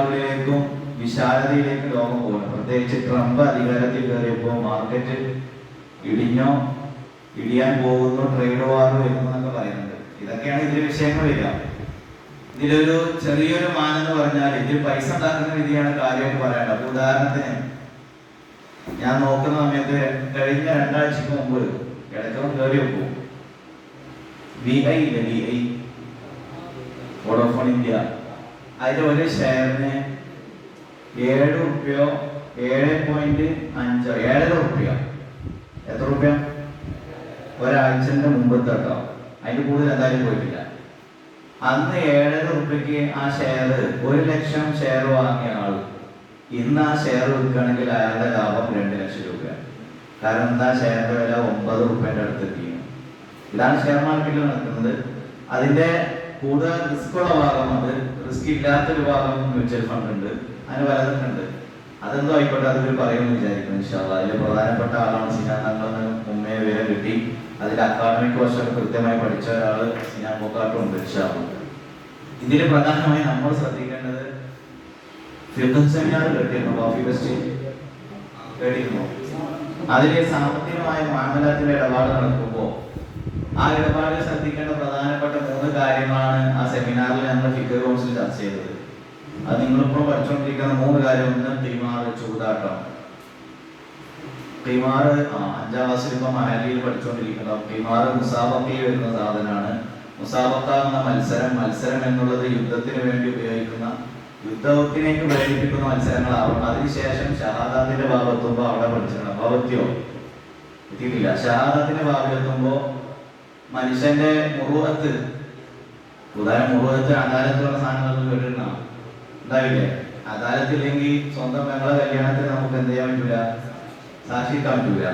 ിലേക്കും വിശാലതയിലേക്കും ലോകം പോകണം. പ്രത്യേകിച്ച് ട്രംപ് അധികാരത്തിൽ കയറിയപ്പോൾ മാർക്കറ്റ് ഇടിയാൻ പോകുന്നു, ട്രേഡ് വാർ വരുന്നു എന്നൊക്കെ പറയുന്നുണ്ട്. ഇതൊക്കെയാണ് ഇതിൽ വിഷയങ്ങൾ വരിക. ഇതിലൊരു ചെറിയൊരു മാനെന്ന് പറഞ്ഞാൽ ഇതിൽ പൈസ ഉണ്ടാക്കുന്ന രീതിയാണ് കാര്യമായിട്ട് പറയേണ്ടത്. അപ്പൊ ഉദാഹരണത്തിന് ഞാൻ നോക്കുന്ന സമയത്ത് കഴിഞ്ഞ 2 ആഴ്ചക്ക് മുമ്പ് ഇടയ്ക്കൊന്ന് കയറി വെക്കും VI വോഡോഫോൺ ഇന്ത്യ, അതിൽ ഒരു ഷെയറിന് 7 റുപ്യോ 7.5 7.5 റുപ്യ. എത്ര റുപ്യ? ഒരാഴ്ചന്റെ മുമ്പത്തെ കേട്ടോ, അതിന്റെ കൂടുതൽ എന്തായാലും പോയിട്ടില്ല. അന്ന് 7.5 റുപ്യക്ക് ആ ഷെയർ 1 ലക്ഷം ഷെയർ വാങ്ങിയ ആൾ ഇന്ന് ആ ഷെയർ വിൽക്കുകയാണെങ്കിൽ അയാളുടെ ലാഭം 2 ലക്ഷം രൂപ. കാരണം എന്താ, ഷെയറിന്റെ വില 9 റുപ്യന്റെ അടുത്തെത്തിയിരുന്നു. ഇതാണ് ഷെയർ മാർക്കറ്റിൽ നടക്കുന്നത്. അതിന്റെ കൂടുതൽ റിസ്ക് ഉള്ള ഭാഗം, അത് റിസ്ക് ഇല്ലാത്തൊരു ഭാഗം മ്യൂച്വൽ ഫണ്ട് ഉണ്ട്, അതിന് പലതുണ്ട്. അതെന്തോ ആയിക്കോട്ടെ, അതിൽ പറയുമെന്ന് വിചാരിക്കുന്നു ഇൻഷാ അല്ലാഹ്. അതിൽ പ്രധാനപ്പെട്ട ആളാണ് സിനാൻ. തങ്ങളെന്ന് മുമ്പേ വിവരം കിട്ടി. അതിൽ അക്കാഡമിക് വർഷം കൃത്യമായി പഠിച്ച ഒരാള് സിനാൻ പോക്കാട്ടുണ്ട് ഇൻഷാ അല്ലാഹ്. ഇതിൽ പ്രധാനമായി നമ്മൾ ശ്രദ്ധിക്കേണ്ടത് ഫിഖ് സെമിനാർ കേട്ടിരുന്നു, കോഫി ഫെസ്റ്റ് കേട്ടിരുന്നു. അതിൽ സാമ്പത്തികമായ മാമലാത്തിന്റെ ഇടപാട് നടക്കുമ്പോൾ ആ ഇടപാടിൽ ശ്രദ്ധിക്കേണ്ട പ്രധാനപ്പെട്ട 3 കാര്യങ്ങളാണ് ആ സെമിനാറിൽ നമ്മൾ ഫിഖ് കൗൺസിൽ ചർച്ച ചെയ്തത്. അത് നിങ്ങളിപ്പോൾ പഠിച്ചുകൊണ്ടിരിക്കുന്ന 3 കാര്യം. ഒന്ന് ഖിമാർ, ചൂതാട്ടം. ഖിമാർ 5ാം ക്ലാസ്സിൽ ഇപ്പൊ മഹലിയിൽ പഠിച്ചുകൊണ്ടിരിക്കണം. ഖിമാർ മുസാബക്കയിൽ വരുന്ന സാധനമാണ്. മുസാബക്ക എന്ന മത്സരം എന്നുള്ളത് യുദ്ധത്തിന് വേണ്ടി ഉപയോഗിക്കുന്ന, യുദ്ധത്തിനേക്ക് പ്രേരിപ്പിക്കുന്ന മത്സരങ്ങളാവും. അതിനുശേഷം ഷഹാദാത്തിന്റെ ഭാഗത്തുമ്പോ അവിടെ പഠിച്ചിട്ടുണ്ട്. ഭവത്യോ എത്തിയിട്ടില്ല. ഷഹാദാത്തിന്റെ ഭാഗത്തുമ്പോ മനുഷ്യന്റെ മുറുവത്ത്, മുറുവത്ത് അദാലത്തുള്ള സാധനങ്ങൾ കേട്ടിട്ടുണ്ടാവും, ഉണ്ടാവില്ലേ? അദാലത്തില്ലെങ്കിൽ സ്വന്തം പെങ്ങളെ കല്യാണത്തിന് നമുക്ക് എന്ത് ചെയ്യാൻ പറ്റൂല, സാക്ഷിക്കാൻ പറ്റൂല.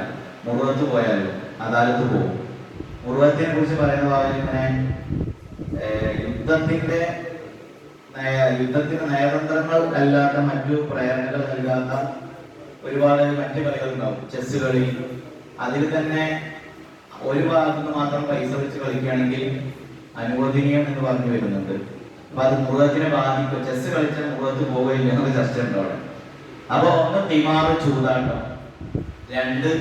മുറുവത്ത് പോയാലും അദാലത്ത് പോകും. മുറുവത്തിനെ കുറിച്ച് പറയുന്ന ഭാഗം ഇങ്ങനെ യുദ്ധത്തിന് നയതന്ത്രങ്ങൾ അല്ലാത്ത മറ്റു പ്രേരണകൾ നൽകാത്ത ഒരുപാട് മറ്റു കളികൾ ഉണ്ടാവും. ചെസ് കളി, അതിൽ തന്നെ ഒരു ഭാഗത്തുനിന്ന് മാത്രം പൈസ വെച്ച് കളിക്കുകയാണെങ്കിൽ അനുവദനീയം എന്ന് പറഞ്ഞു വരുന്നുണ്ട്. അപ്പൊ അത് മുറുവത്തിനെ ബാധിക്കും. ചെസ് കളിച്ചാൽ മുറുവത്ത് പോവുകയില്ല എന്നുള്ള ചർച്ച ഉണ്ടാവും. അപ്പൊ 1 ഖിമാർ ചൂതാട്ടം, 2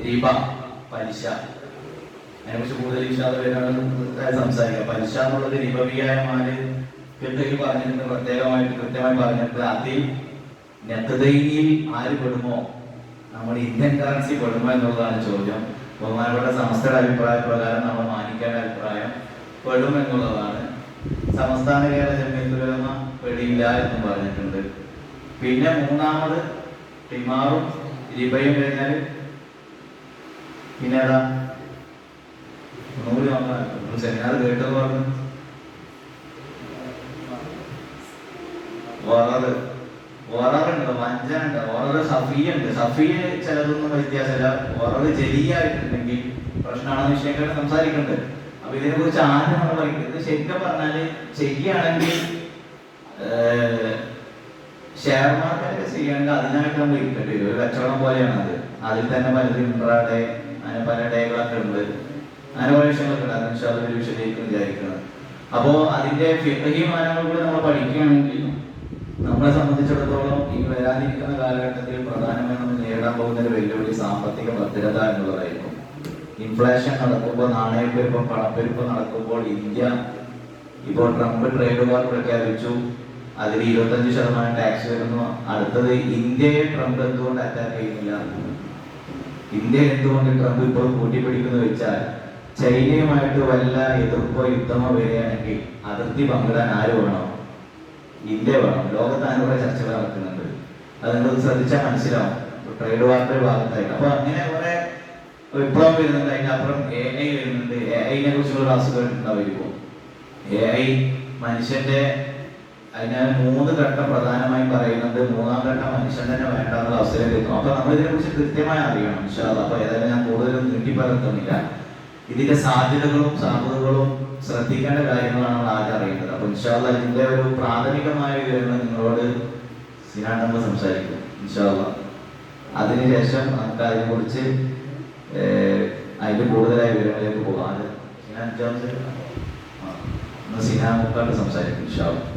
റിബ പലിശ. അതിനെക്കുറിച്ച് കൂടുതൽ സംസാരിക്കാം. പലിശ എന്നുള്ളത് റിബവിയായമാര് ഫിഖ്ഹിൽ പറഞ്ഞിട്ടുണ്ട്, പ്രത്യേകമായിട്ട് കൃത്യമായി പറഞ്ഞിട്ടുണ്ട്. അതിൽ നഖ്ദൈനിൽ ആര് പെടുമോ, നമ്മുടെ ഇന്ത്യൻ കറൻസി പെടുമോ എന്നുള്ളതാണ് ചോദ്യം. ബഹുമാനപ്പെട്ട സമസ്തയുടെ അഭിപ്രായ പ്രകാരം നമ്മൾ മാനിക്കേണ്ട അഭിപ്രായം പെടും എന്നുള്ളതാണ്. സംസ്ഥാന കേരള ജമിയത്തുൽ ഉലമ പെടില്ല എന്ന് പറഞ്ഞിട്ടുണ്ട്. പിന്നെ 3ാമത് ഖിമാറും റിബയും കഴിഞ്ഞാൽ പിന്നെ ഏതാ? സെമിനാർ കേട്ടത് പറഞ്ഞു വററുണ്ട്, വഞ്ചനുണ്ട്, വററ് സഫിയുണ്ട്. സഫിയ ചിലതൊന്നും വ്യത്യാസമില്ല. വററ് ജലിയായിട്ടുണ്ടെങ്കിൽ പ്രശ്നമാണെന്ന് വിഷയങ്ങൾ സംസാരിക്കുന്നുണ്ട്. അപ്പൊ ഇതിനെ കുറിച്ച് ആദ്യം നമ്മൾ ഇത് ശരിക്കും പറഞ്ഞാല് ചെയ്യുകയാണെങ്കിൽ ഷെയർ മാർക്കറ്റൊക്കെ ചെയ്യുകയാണെങ്കിൽ അതിനായിട്ട് നമ്മൾ ഇരിക്കേണ്ടി വരും. ഒരു കച്ചവടം പോലെയാണ് അത്. അതിൽ തന്നെ പലരും ഇൻട്രാഡേ, അങ്ങനെ പല ഡേകളൊക്കെ ഉണ്ട്, അങ്ങനെ പല വിഷയങ്ങളൊക്കെ ഉണ്ട്. അതിന് അതൊരു വിഷയത്തിലേക്ക് വിചാരിക്കുന്നത്. അപ്പോ അതിന്റെ ഫിഖ്ഹി മാനങ്ങൾ കൂടെ നമ്മൾ പഠിക്കുകയാണെങ്കിൽ നമ്മളെ സംബന്ധിച്ചിടത്തോളം ഈ വരാനിരിക്കുന്ന കാലഘട്ടത്തിൽ പ്രധാനമായും നമ്മൾ നേരിടാൻ പോകുന്ന ഒരു വെല്ലുവിളി സാമ്പത്തിക ഭദ്രത എന്നുള്ളതായിരിക്കും. ഇൻഫ്ലേഷൻ നടക്കുമ്പോൾ, നാണയപ്പെരുപ്പം, പണപ്പെരുപ്പം നടക്കുമ്പോൾ ഇന്ത്യ ഇപ്പോൾ ട്രംപ് ട്രേഡ് വാർ പ്രഖ്യാപിച്ചു. അതിൽ 25% ടാക്സ് വരുന്നു. അടുത്തത് ഇന്ത്യയെ ട്രംപ് എന്തുകൊണ്ട് അറ്റാക്ക് ചെയ്യുന്നില്ല, ഇന്ത്യ എന്തുകൊണ്ട് ട്രംപ് ഇപ്പോൾ കൂട്ടിപ്പിടിക്കുന്നു വെച്ചാൽ, ചൈനയുമായിട്ട് വല്ല എതിർപ്പോ യുദ്ധമോ വരികയാണെങ്കിൽ അതിർത്തി പങ്കിടാൻ ആര് വേണം? ഇന്ത്യ വേണം. ലോകത്ത് അതിനുള്ള ചർച്ചകൾ നടക്കുന്നുണ്ട്. അത് നിങ്ങൾ ശ്രദ്ധിച്ചാൽ മനസ്സിലാവും. ട്രേഡ് വാറിന്റെ ഭാഗത്തായിട്ട്. അപ്പൊ അങ്ങനെ കുറെ വിപ്ലവം വരുന്നുണ്ട്. അതിനപ്പുറം AI വരുന്നുണ്ട്. AI-നെ കുറിച്ചുള്ള ക്ലാസ് കേട്ടിട്ടുണ്ടാവുമായിരിക്കും. AI മനുഷ്യന്റെ, അതിനാൽ 3 ഘട്ടം പ്രധാനമായും പറയുന്നുണ്ട്. 3ാം ഘട്ടം മനുഷ്യൻ തന്നെ വേണ്ടെന്നുള്ള അവസരം എത്തും. അപ്പൊ നമ്മൾ ഇതിനെ കുറിച്ച് കൃത്യമായി അറിയണം ഇൻഷാ അല്ലാഹ്. അപ്പൊ ഏതായാലും ഞാൻ കൂടുതലും നീട്ടിപ്പറയുന്നില്ല. ഇതിന്റെ സാധ്യതകളും സാധ്യതകളും ശ്രദ്ധിക്കേണ്ട കാര്യങ്ങളാണ് നമ്മൾ ആദ്യം അറിയേണ്ടത്. അപ്പൊ ഇൻഷാ അല്ലാഹ് ഇതിന്റെ ഒരു പ്രാഥമികമായ വിവരങ്ങൾ നിങ്ങളോട് സിനാൻ നമ്മൾ സംസാരിക്കും ഇൻഷാ അല്ലാഹ്. അതിനുശേഷം നമുക്ക് അതിനെക്കുറിച്ച് അതിന്റെ കൂടുതലായ വിവരങ്ങളിലേക്ക് പോകാം. അത് സിനാൻ മുക്കാണ്ട് സംസാരിക്കും ഇൻഷാ അല്ലാഹ്.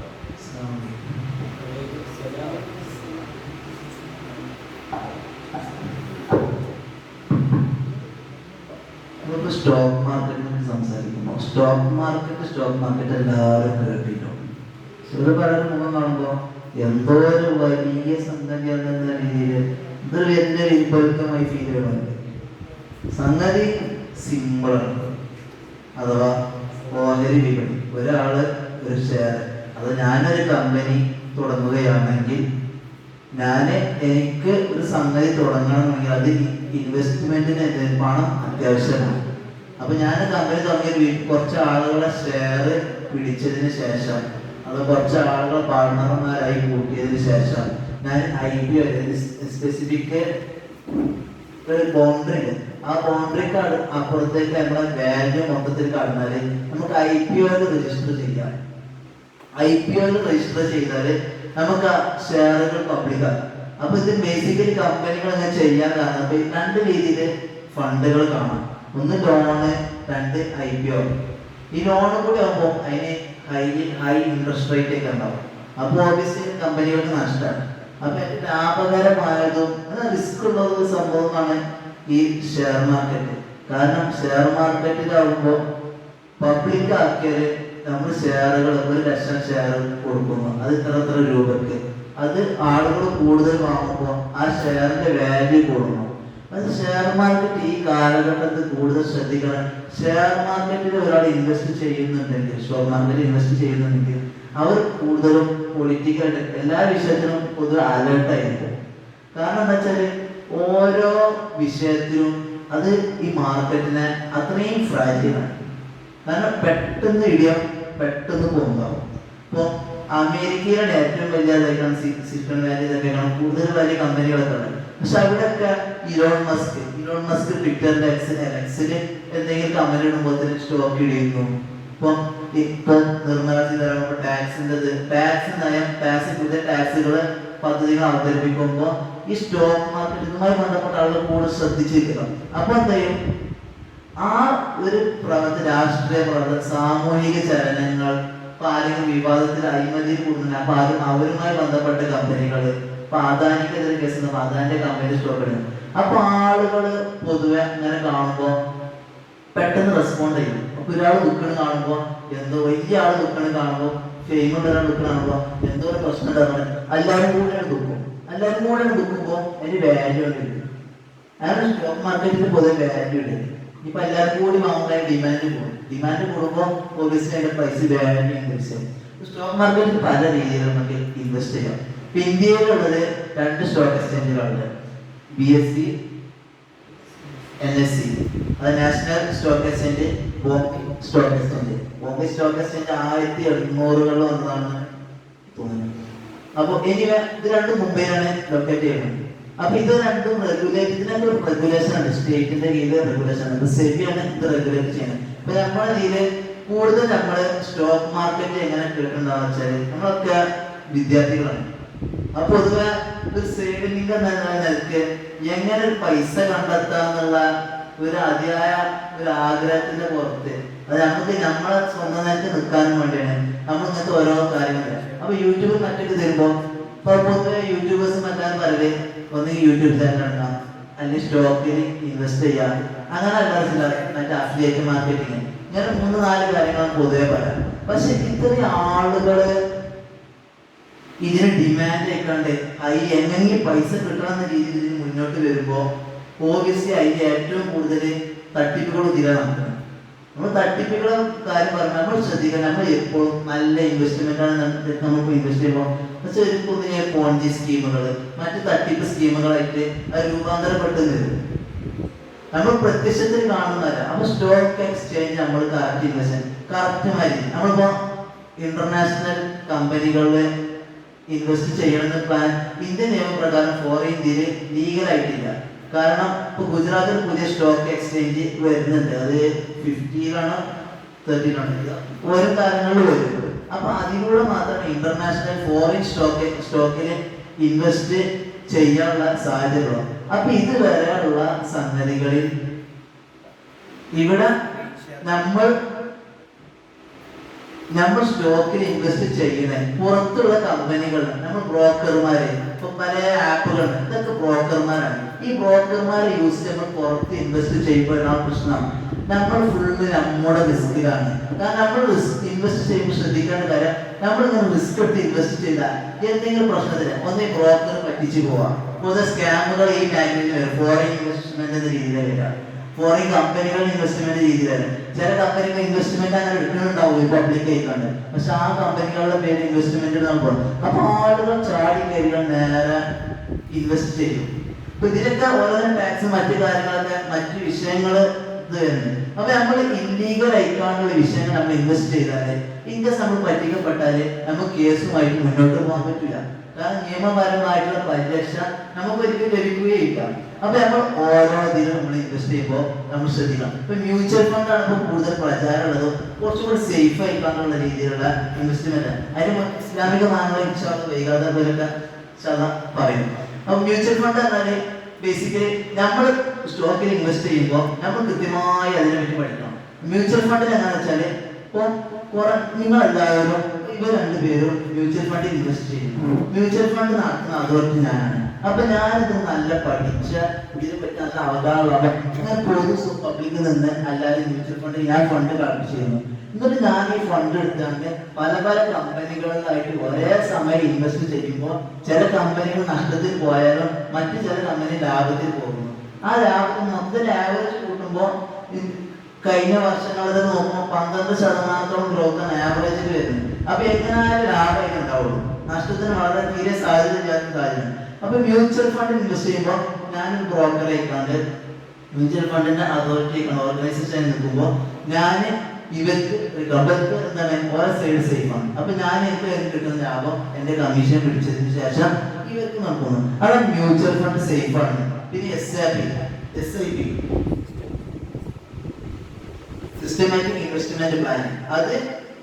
നമ്മൾ സ്റ്റോക്ക് മാർക്കറ്റിനെ സംസാരിക്കുമ്പോൾ സ്റ്റോക്ക് മാർക്കറ്റ് എല്ലാവരും കേട്ടിട്ടും ചില പലരും മുഖം കാണുമ്പോൾ എന്തോ ഒരു വലിയ സംഗതിയാണെന്ന രീതിയിൽ ഇതൊരു വലിയ വിപരീതമായി ഫീൽ ചെയ്യണമല്ലോ. സംഗതി സിമ്പിളാണ്. അഥവാ ഓഹരി വിപണി. ഒരാള് ഒരു ഷെയർ, അത് ഞാനൊരു കമ്പനി തുടങ്ങുകയാണെങ്കിൽ എനിക്ക് ഒരു സംഗതി തുടങ്ങണമെങ്കിൽ അത് ഇൻവെസ്റ്റ്മെന്റിന് പണം അത്യാവശ്യമാണ്. അപ്പൊ ഞാൻ കമ്പനി തുടങ്ങിയ കുറച്ച് ആളുകളെ ഷെയർ പിടിച്ചതിന് ശേഷം, അത് കുറച്ച് ആളുകളെ പാർട്ണർമാരായി കൂട്ടിയതിന് ശേഷം ഞാൻ IPO സ്പെസിഫിക് ഒരു ബൗണ്ടറി ഉണ്ട്. ആ ബൗണ്ടറിക്ക് അപ്പുറത്തേക്ക് നമ്മുടെ വാല്യൂ മൊത്തത്തിൽ കടന്നാല് നമുക്ക് IPOയിൽ രജിസ്റ്റർ ചെയ്യാം. IPOയിൽ രജിസ്റ്റർ ചെയ്താല് നമുക്ക് ആ ഷെയറുകൾ പബ്ലിക്കാക്കാം. അപ്പൊ ഇത് ബേസിക്കലി കമ്പനികൾ ഇങ്ങനെ ചെയ്യാൻ കാരണം രണ്ട് രീതിയിൽ ഫണ്ടുകൾ കാണാം. ഒന്ന് ലോണ്, രണ്ട് IPO. ഈ ലോണ് കൂടി ആകുമ്പോൾ അതിന് ഹൈ ഇൻട്രസ്റ്റ് റേറ്റ് ഒക്കെ ഉണ്ടാവും. അപ്പോൾ ഓബിയസ്ലി കമ്പനികൾക്ക് നഷ്ടമാണ്. അപ്പൊ ലാഭകരമായതും റിസ്ക് ഉള്ളതും സംഭവമാണ് ഈ ഷെയർ മാർക്കറ്റ്. കാരണം ഷെയർ മാർക്കറ്റിലാവുമ്പോൾ പബ്ലിക് ആക്കിയാല് നമ്മൾ ഷെയറുകൾ 1,00,000 ഷെയർ കൊടുക്കുന്നു, അത് ഇത്ര രൂപക്ക്. അത് ആളുകൾ കൂടുതൽ വാങ്ങുമ്പോൾ ആ ഷെയറിന്റെ വാല്യൂ കൂടുന്നു. അത് ഷെയർ മാർക്കറ്റ് ഈ കാലഘട്ടത്തിൽ കൂടുതൽ ശ്രദ്ധിക്കണം. ഷെയർ മാർക്കറ്റിൽ ഒരാൾ ഇൻവെസ്റ്റ് ചെയ്യുന്നുണ്ടെങ്കിൽ, സ്റ്റോക്ക് മാർക്കറ്റിൽ ഇൻവെസ്റ്റ് ചെയ്യുന്നുണ്ടെങ്കിൽ അവർ കൂടുതലും പൊളിറ്റിക്കലായിട്ട് എല്ലാ വിഷയത്തിലും പൊതുവെ അലേർട്ടായിരിക്കും. കാരണം എന്താ വെച്ചാൽ ഓരോ വിഷയത്തിലും അത് ഈ മാർക്കറ്റിനെ അത്രയും ഫ്രാജൈലാണ്. കാരണം പെട്ടെന്ന് ഇടിയാം, പെട്ടെന്ന് പോകുന്നതാവും. ഇപ്പോൾ അമേരിക്കയിലാണ് ഏറ്റവും വലിയ സിലിക്കൺ വാലി ഇതൊക്കെ കാണാം, കൂടുതൽ വലിയ കമ്പനികളൊക്കെ ഉണ്ട്. പക്ഷെ അവിടെയൊക്കെ ഇലോൺ മസ്ക് ട്വിറ്ററിന്റെ എക്സിൽ എന്തെങ്കിലും കമ്പനി ഇടുമ്പോൾ തന്നെ സ്റ്റോക്ക് ഇടിയുന്നു. ഇപ്പൊ നിർമ്മല സീതാരാമൻ പുതിയ ടാക്സുകള് പദ്ധതികൾ അവതരിപ്പിക്കുമ്പോൾ ഈ സ്റ്റോക്ക് മാർക്കറ്റുമായി ബന്ധപ്പെട്ട ആളുകൾ കൂടുതൽ ശ്രദ്ധിച്ചിരിക്കണം. അപ്പൊ എന്ത് ചെയ്യും, ആ ഒരു രാഷ്ട്രീയ പ്രവർത്തനം, സാമൂഹിക ചലനങ്ങൾ, ഇപ്പൊ ആരെങ്കിലും വിവാദത്തിൽ അഴിമതിയിൽ കൂടുന്നുണ്ട്, അപ്പൊ അവരുമായി ബന്ധപ്പെട്ട കമ്പനികള്, ഇപ്പൊ അദാനിക്കെതിരെ കേസ്, അദാനിന്റെ കമ്പനി സ്റ്റോക്ക് ഇടുന്നു. അപ്പൊ ആളുകള് പൊതുവെ അങ്ങനെ കാണുമ്പോ പെട്ടെന്ന് റെസ്പോണ്ട് ചെയ്യും. അപ്പൊ ഒരാൾ ദുഃഖം കാണുമ്പോ, എന്തോ വലിയ ആള് ദുഃഖം കാണുമ്പോ, ഫെയിമുള്ള ഒരാൾ ദുഃഖം കാണുമ്പോ എന്തോ ഒരു പ്രശ്നം ഉണ്ടാകുന്നത് എല്ലാവരും കൂടെയാണ് ദുഃഖുമ്പോ അതിന് വാല്യൂ ഉണ്ട്. അങ്ങനെ സ്റ്റോക്ക് മാർക്കറ്റിൽ പൊതുവെ വാല്യൂ ഉണ്ട്. ഇപ്പൊ എല്ലാവരും കൂടി വാങ്ങുമ്പോൾ ഡിമാൻഡ് കൂടുമ്പോൾ ഒബിയസ്ലി അതിന്റെ പ്രൈസ് വാല്യൂ ഇൻക്രീസ് ചെയ്യും. സ്റ്റോക്ക് മാർക്കറ്റിൽ പല രീതിയിൽ നമുക്ക് ഇൻവെസ്റ്റ് ചെയ്യാം. ഇപ്പൊ ഇന്ത്യയിലുള്ളത് 2 സ്റ്റോക്ക് എക്സ്ചേഞ്ചുകളുണ്ട്, BSE, NSE. അത് national stock exchange, Bombay stock exchange. Bombay stock exchange 1800 വന്നതാണ് തോന്നുന്നു. അപ്പൊ എനിവേ ഇത് രണ്ടും മുംബൈയിലാണ് ലൊക്കേറ്റ് ചെയ്യുന്നത്. അപ്പൊ ഇത് രണ്ടും ഇതിനൊക്കെ ഒരു റെഗുലേഷൻ ഉണ്ട്, സ്റ്റേറ്റിന്റെ കീഴിൽ റെഗുലേഷൻ ഉണ്ട്. സെബിയാണ് ഇത് റെഗുലേറ്റ് ചെയ്യുന്നത്. അപ്പൊ നമ്മുടെ ഇതില് കൂടുതൽ നമ്മള് സ്റ്റോക്ക് മാർക്കറ്റ് എങ്ങനെ കേൾക്കണ്ടെന്ന് വെച്ചാല് നമ്മളൊക്കെ വിദ്യാർത്ഥികളാണ്. അപ്പൊ പൊതുവെ ഒരു സേവിംഗ് നിലക്ക് എങ്ങനെ ഒരു പൈസ കണ്ടെത്താന്നുള്ള ഒരു അതിയായ ഒരു ആഗ്രഹത്തിന്റെ പുറത്ത് അത് നമുക്ക് നമ്മളെ സ്വന്തം നിലക്ക് നിൽക്കാനും വേണ്ടിയാണ് നമ്മൾ ഇങ്ങനത്തെ ഓരോ കാര്യങ്ങൾ. അപ്പൊ യൂട്യൂബ് മറ്റൊക്കെ തരുമ്പോ ഇപ്പൊ പൊതുവെ യൂട്യൂബേഴ്സ് മറ്റാരും പറയല് ഒന്ന് യൂട്യൂബ് ചാനൽ ഉണ്ടാകും, അല്ലെങ്കിൽ സ്റ്റോക്കിൽ ഇൻവെസ്റ്റ് ചെയ്യാം, അങ്ങനെ മറ്റേ അഫിലിയേറ്റ് മാർക്കറ്റിങ്, ഇങ്ങനെ 3-4 കാര്യങ്ങളാണ് പൊതുവെ പറയാം. പക്ഷെ ഇത്രയും ആളുകള് ഇതിന് ഡിമാൻഡ് ആയിക്കാണ്ട് എങ്ങനെയും പൈസ കിട്ടണമെന്ന രീതിയിൽ മുന്നോട്ട് വരുമ്പോ ഓബിയസ്ലി അതിന്റെ ഏറ്റവും കൂടുതൽ തട്ടിപ്പുകൾ ഇതിലാണ് നടക്കുന്നത്. നമ്മൾ തട്ടിപ്പുകളെ കാര്യം പറഞ്ഞാൽ നമ്മൾ ശ്രദ്ധിക്കണം. നമ്മൾ എപ്പോഴും നല്ല ഇൻവെസ്റ്റ്മെന്റ് ആണ് നമുക്ക് ഇൻവെസ്റ്റ് ചെയ്യുമ്പോൾ പക്ഷെ പോൺജി സ്കീമുകൾ, മറ്റു തട്ടിപ്പ് സ്കീമുകളായിട്ട് അത് രൂപാന്തരപ്പെട്ടു വരും. നമ്മൾ പ്രത്യക്ഷത്തിൽ കാണുന്നതല്ല. അപ്പൊ സ്റ്റോക്ക് എക്സ്ചേഞ്ച് നമ്മൾ കറക്റ്റ് ഇൻവെസ്റ്റ്മെന്റ് കറക്റ്റുമായി നമ്മളിപ്പോ ഇന്റർനാഷണൽ കമ്പനികളിൽ ഇൻവെസ്റ്റ് ചെയ്യണമെന്ന് പ്ലാൻ ഇന്ത്യൻ നിയമപ്രകാരം ഫോറിൻ ഇന്ത്യയിൽ ലീഗലായിട്ടില്ല. കാരണം ഇപ്പൊ ഗുജറാത്തിൽ പുതിയ സ്റ്റോക്ക് എക്സ്ചേഞ്ച് വരുന്നുണ്ട്, അത് 50-ലാണോ 30-ലാണോ ഓരോ കാര്യങ്ങളിൽ വരും. അപ്പൊ അതിലൂടെ മാത്രമേ ഇന്റർനാഷണൽ ഫോറിൻ സ്റ്റോക്കിൽ ഇൻവെസ്റ്റ് ചെയ്യാനുള്ള സാധ്യതയുള്ളൂ. അപ്പൊ ഇത് വരെയുള്ള സംഗതികളിൽ ഇവിടെ നമ്മൾ സ്റ്റോക്കിൽ ഇൻവെസ്റ്റ് ചെയ്യുന്ന പുറത്തുള്ള കമ്പനികൾ, നമ്മൾ ബ്രോക്കർമാര്, ഇപ്പൊ പല ആപ്പുകളുണ്ട്, ഇതൊക്കെ ബ്രോക്കർമാരാണ്. ഈ ബ്രോക്കർമാരെ യൂസ് ചെയ്യുമ്പോൾ പുറത്ത് ഇൻവെസ്റ്റ് ചെയ്യുമ്പോഴാണ് പ്രശ്നം. നമ്മൾ ഫുള്ള് നമ്മുടെ റിസ്കിലാണ്. കാരണം നമ്മൾ റിസ്ക് ഇൻവെസ്റ്റ് ചെയ്യുമ്പോൾ ശ്രദ്ധിക്കേണ്ട കാര്യം, നമ്മളിങ്ങനെ റിസ്ക് എടുത്ത് ഇൻവെസ്റ്റ് ചെയ്താൽ എന്തെങ്കിലും പ്രശ്നത്തിന് ഒന്നേ ബ്രോക്കർ പറ്റിച്ചു പോവാം. പൊതുവെ സ്കാമുകൾ ഈ മേഖലയിൽ വരും. ഫോറിൻ ഇൻവെസ്റ്റ്മെന്റ് എന്ന രീതിയിൽ വരിക, ഫോറിൻ കമ്പനികൾ ഇൻവെസ്റ്റ്മെന്റ് രീതിയിലാണ്. ചില കമ്പനികൾ ഇൻവെസ്റ്റ്മെന്റ് അങ്ങനെ എടുക്കുന്നുണ്ടാവും പബ്ലിക് ആയിക്കൊണ്ട്, പക്ഷെ ആ കമ്പനികളുടെ പേര് ഇൻവെസ്റ്റ്മെന്റ് നടക്കും. അപ്പൊ ആളുകൾ ചാടി കയറികൾ നേരെ ഇൻവെസ്റ്റ് ചെയ്യും. അപ്പൊ ഇതിനൊക്കെ ഓരോ ടാക്സ് മറ്റു കാര്യങ്ങളൊക്കെ മറ്റു വിഷയങ്ങൾ ഇത് വരുന്നത്. അപ്പൊ നമ്മൾ ഇല്ലീഗൽ ആയിക്കാണ്ടുള്ള വിഷയങ്ങൾ നമ്മൾ ഇൻവെസ്റ്റ് ചെയ്താല് ഇൻകസ് നമ്മൾ പറ്റിക്കപ്പെട്ടാല് നമുക്ക് കേസുമായിട്ട് മുന്നോട്ട് പോകാൻ പറ്റില്ല. കാരണം നിയമപരമായിട്ടുള്ള പരിരക്ഷ നമുക്ക് ഒരിക്കലും ലഭിക്കുകയില്ല. അപ്പൊ നമ്മൾ ഓരോ ഇതിലും നമ്മൾ ഇൻവെസ്റ്റ് ചെയ്യുമ്പോൾ നമ്മൾ ശ്രദ്ധിക്കണം. ഇപ്പൊ മ്യൂച്വൽ ഫണ്ട് ആണ് ഇപ്പോൾ കൂടുതൽ പ്രചാരമുള്ളതും കുറച്ചുകൂടി സേഫ് ആയിക്കാണ്ടുള്ള രീതിയിലുള്ള ഇൻവെസ്റ്റ്മെന്റ്. അതിന് ഇസ്ലാമിക മാനങ്ങൾ വൈകാതെ പോലൊക്കെ പറയും. അപ്പൊ മ്യൂച്വൽ ഫണ്ട് പറഞ്ഞാല് ബേസിക്കലി നമ്മൾ സ്റ്റോക്കിൽ ഇൻവെസ്റ്റ് ചെയ്യുമ്പോൾ നമ്മൾ കൃത്യമായി അതിനെ പറ്റി പഠിക്കണം. മ്യൂച്വൽ ഫണ്ടിൽ എന്താണെന്ന് വെച്ചാല് ഇപ്പൊ നിങ്ങൾ എല്ലാവരും ഇവർ രണ്ടുപേരും മ്യൂച്വൽ ഫണ്ടിൽ ഇൻവെസ്റ്റ് ചെയ്യുന്നു. മ്യൂച്വൽ ഫണ്ട് നടത്തുന്ന അതോറിറ്റി ഞാനാണ്. അപ്പൊ ഞാനിത് നല്ല പഠിച്ച ഇതിനെ പറ്റി നല്ല അവഗാഹമുള്ള ഞാൻ പൊതു പബ്ലിക്കിൽ നിന്ന് അല്ലാതെ മ്യൂച്വൽ ഫണ്ടിൽ ഞാൻ ഫണ്ട് കളക്ട് ചെയ്യുന്നു. എന്നിട്ട് ഞാൻ ഈ ഫണ്ട് എടുത്താണ്ട് പല പല കമ്പനികളിലായിട്ട് ഒരേ സമയം ഇൻവെസ്റ്റ് ചെയ്യുമ്പോൾ ചില കമ്പനികൾ നഷ്ടത്തിൽ പോയാലും മറ്റു ചില കമ്പനി ലാഭത്തിൽ പോകുന്നു. ആ ലാഭത്തിൽ മൊത്തം ആവറേജ് കൂട്ടുമ്പോൾ കഴിഞ്ഞ വർഷങ്ങളിൽ നോക്കുമ്പോൾ 12% ഗ്രോത്ത് ആണ് ആവറേജിൽ വരുന്നത്. അപ്പൊ എങ്ങനെയായാലും ലാഭം ഉണ്ടാവുള്ളൂ, നഷ്ടത്തിന് വളരെ തീരെ സാധ്യത ഇല്ലാത്ത കാര്യമാണ്. അപ്പൊ മ്യൂച്വൽ ഫണ്ട് ഇൻവെസ്റ്റ് ചെയ്യുമ്പോൾ ഞാനൊരു ബ്രോക്കർ ആയിക്കാണ്ട് മ്യൂച്വൽ ഫണ്ടിന്റെ അതോറിറ്റി ഓർഗനൈസേഷൻ നിൽക്കുമ്പോൾ ഞാൻ ഇവർക്ക് എന്താണ് ഓരോ സൈഡ് സേഫ് ആണ്. അപ്പൊ ഞാൻ എനിക്ക് കിട്ടുന്ന ലാഭം എന്റെ കമ്മീഷൻ പിടിച്ചതിന് ശേഷം ഇവർക്ക് നോക്കുന്നു. അത് മ്യൂച്വൽ ഫണ്ട് സേഫ് ആണ്. പിന്നെ SIP സിസ്റ്റമാറ്റിക് ഇൻവെസ്റ്റ്മെന്റ് പ്ലാൻ, അത്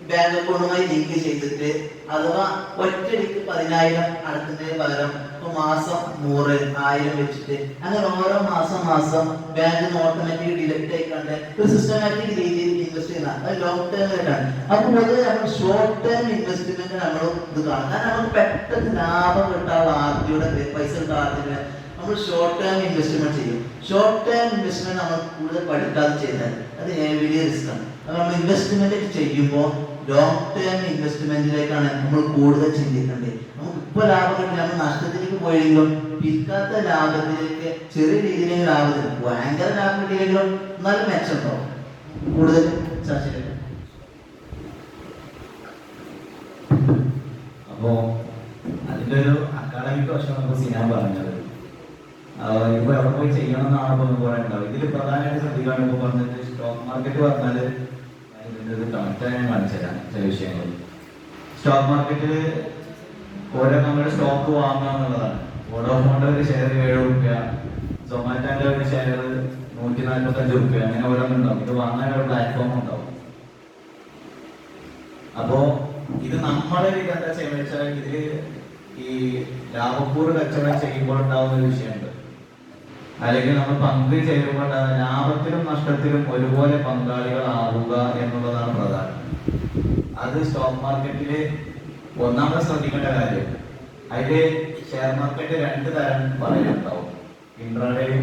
ബാങ്ക് അക്കൗണ്ടുമായി ലിങ്ക് ചെയ്തിട്ട് അഥവാ ഒറ്റയടിക്ക് 10,000 അടക്കുന്നതിന് പകരം ഇപ്പൊ മാസം 100, 1000 വെച്ചിട്ട് അങ്ങനെ ഓരോ മാസം ബാങ്കിന് ഓട്ടോമാറ്റിക് ഡിഡക്ട് ആയിക്കൊണ്ട് ഒരു സിസ്റ്റമാറ്റിക് രീതിയിൽ ഇൻവെസ്റ്റ് ചെയ്യുന്ന അത് ലോങ് ടേം ആയിട്ടാണ്. അപ്പൊ പൊതുവെ നമ്മൾ ഷോർട്ട് ടേം ഇൻവെസ്റ്റ്മെന്റ് നമ്മൾ ഇത് കാണും. കാരണം നമുക്ക് പെട്ടെന്ന് ലാഭം കിട്ടാനുള്ള ആർത്തിയുടെ പൈസ കിട്ടാൻ ആർത്തിയുടെ നമ്മൾ ഷോർട്ട് ടേം ഇൻവെസ്റ്റ്മെന്റ് ചെയ്യും. ഷോർട്ട് ടേം ഇൻവെസ്റ്റ്മെന്റ് നമ്മൾ കൂടുതൽ പഠിക്കാതെ ചെയ്താൽ അത് വലിയ റിസ്ക് ആണ്. നമ്മൾ ഇൻവെസ്റ്റ്മെന്റ് ചെയ്യുമ്പോൾ ലോങ് ടേം ഇൻവെസ്റ്റ്മെന്റിലേക്കാണ് നമ്മൾ കൂടുതൽ ചിന്തിക്കേണ്ടത്. നമുക്ക് ഇപ്പൊ ലാഭം കിട്ടി നമ്മൾ നഷ്ടത്തിലേക്ക് പോയെങ്കിലും പിൽക്കാത്ത ലാഭത്തിലേക്ക് ചെറിയ രീതിയിലേക്ക് ലാഭത്തിൽ ഭയങ്കര ലാഭം കിട്ടിയെങ്കിലും എന്നാലും മെച്ചമുണ്ടാവും. കൂടുതൽ ചർച്ച ചെയ്യും. അപ്പോ അതിന്റെ ഒരു അക്കാഡമിക് വശം നമുക്ക് സിനാൻ പറഞ്ഞത് ഇപ്പൊ എവിടെ പോയി ചെയ്യണം എന്നാണ് ഇപ്പൊ കുറെ ഉണ്ടാവും. ഇതിൽ പ്രധാനമായിട്ട് ശ്രദ്ധിക്കാൻ ഇപ്പൊ പറഞ്ഞിട്ട് സ്റ്റോക്ക് മാർക്കറ്റ് പറഞ്ഞാല് ഇതിന്റെ കണക്റ്റ് ഞാൻ കാണിച്ചു തരാം ചില വിഷയങ്ങൾ. സ്റ്റോക്ക് മാർക്കറ്റിൽ ഓരോ കമ്പനിയുടെ സ്റ്റോക്ക് വാങ്ങുക എന്നുള്ളതാണ്. വോഡോഫോണിന്റെ ഒരു ഷെയർ 7 രൂപ, സൊമാറ്റോന്റെ ഒരു ഷെയർ 145 രൂപ, അങ്ങനെ ഓരോന്നുണ്ടാവും. ഇത് വാങ്ങാൻ ഒരു പ്ലാറ്റ്ഫോം ഉണ്ടാവും. അപ്പോ ഇത് നമ്മുടെ എന്താ ചെയ്യുന്നത് വെച്ചാൽ ഇതില് ഈ ലാഭപൂർവ്വ കച്ചവടം ചെയ്യുമ്പോൾ ഉണ്ടാവുന്ന ഒരു വിഷയമുണ്ട്. അല്ലെങ്കിൽ നമ്മൾ പങ്ക് ചേരുമ്പോൾ ലാഭത്തിലും നഷ്ടത്തിലും ഒരുപോലെ പങ്കാളികളാവുക എന്നുള്ളതാണ് പ്രധാനം. അത് സ്റ്റോക്ക് മാർക്കറ്റില് ഒന്നാമത് ശ്രദ്ധിക്കേണ്ട കാര്യം. അതില് ഷെയർ മാർക്കറ്റ് 2 തരം പറയാനുണ്ടാവും. ഇൻട്രാഡേയും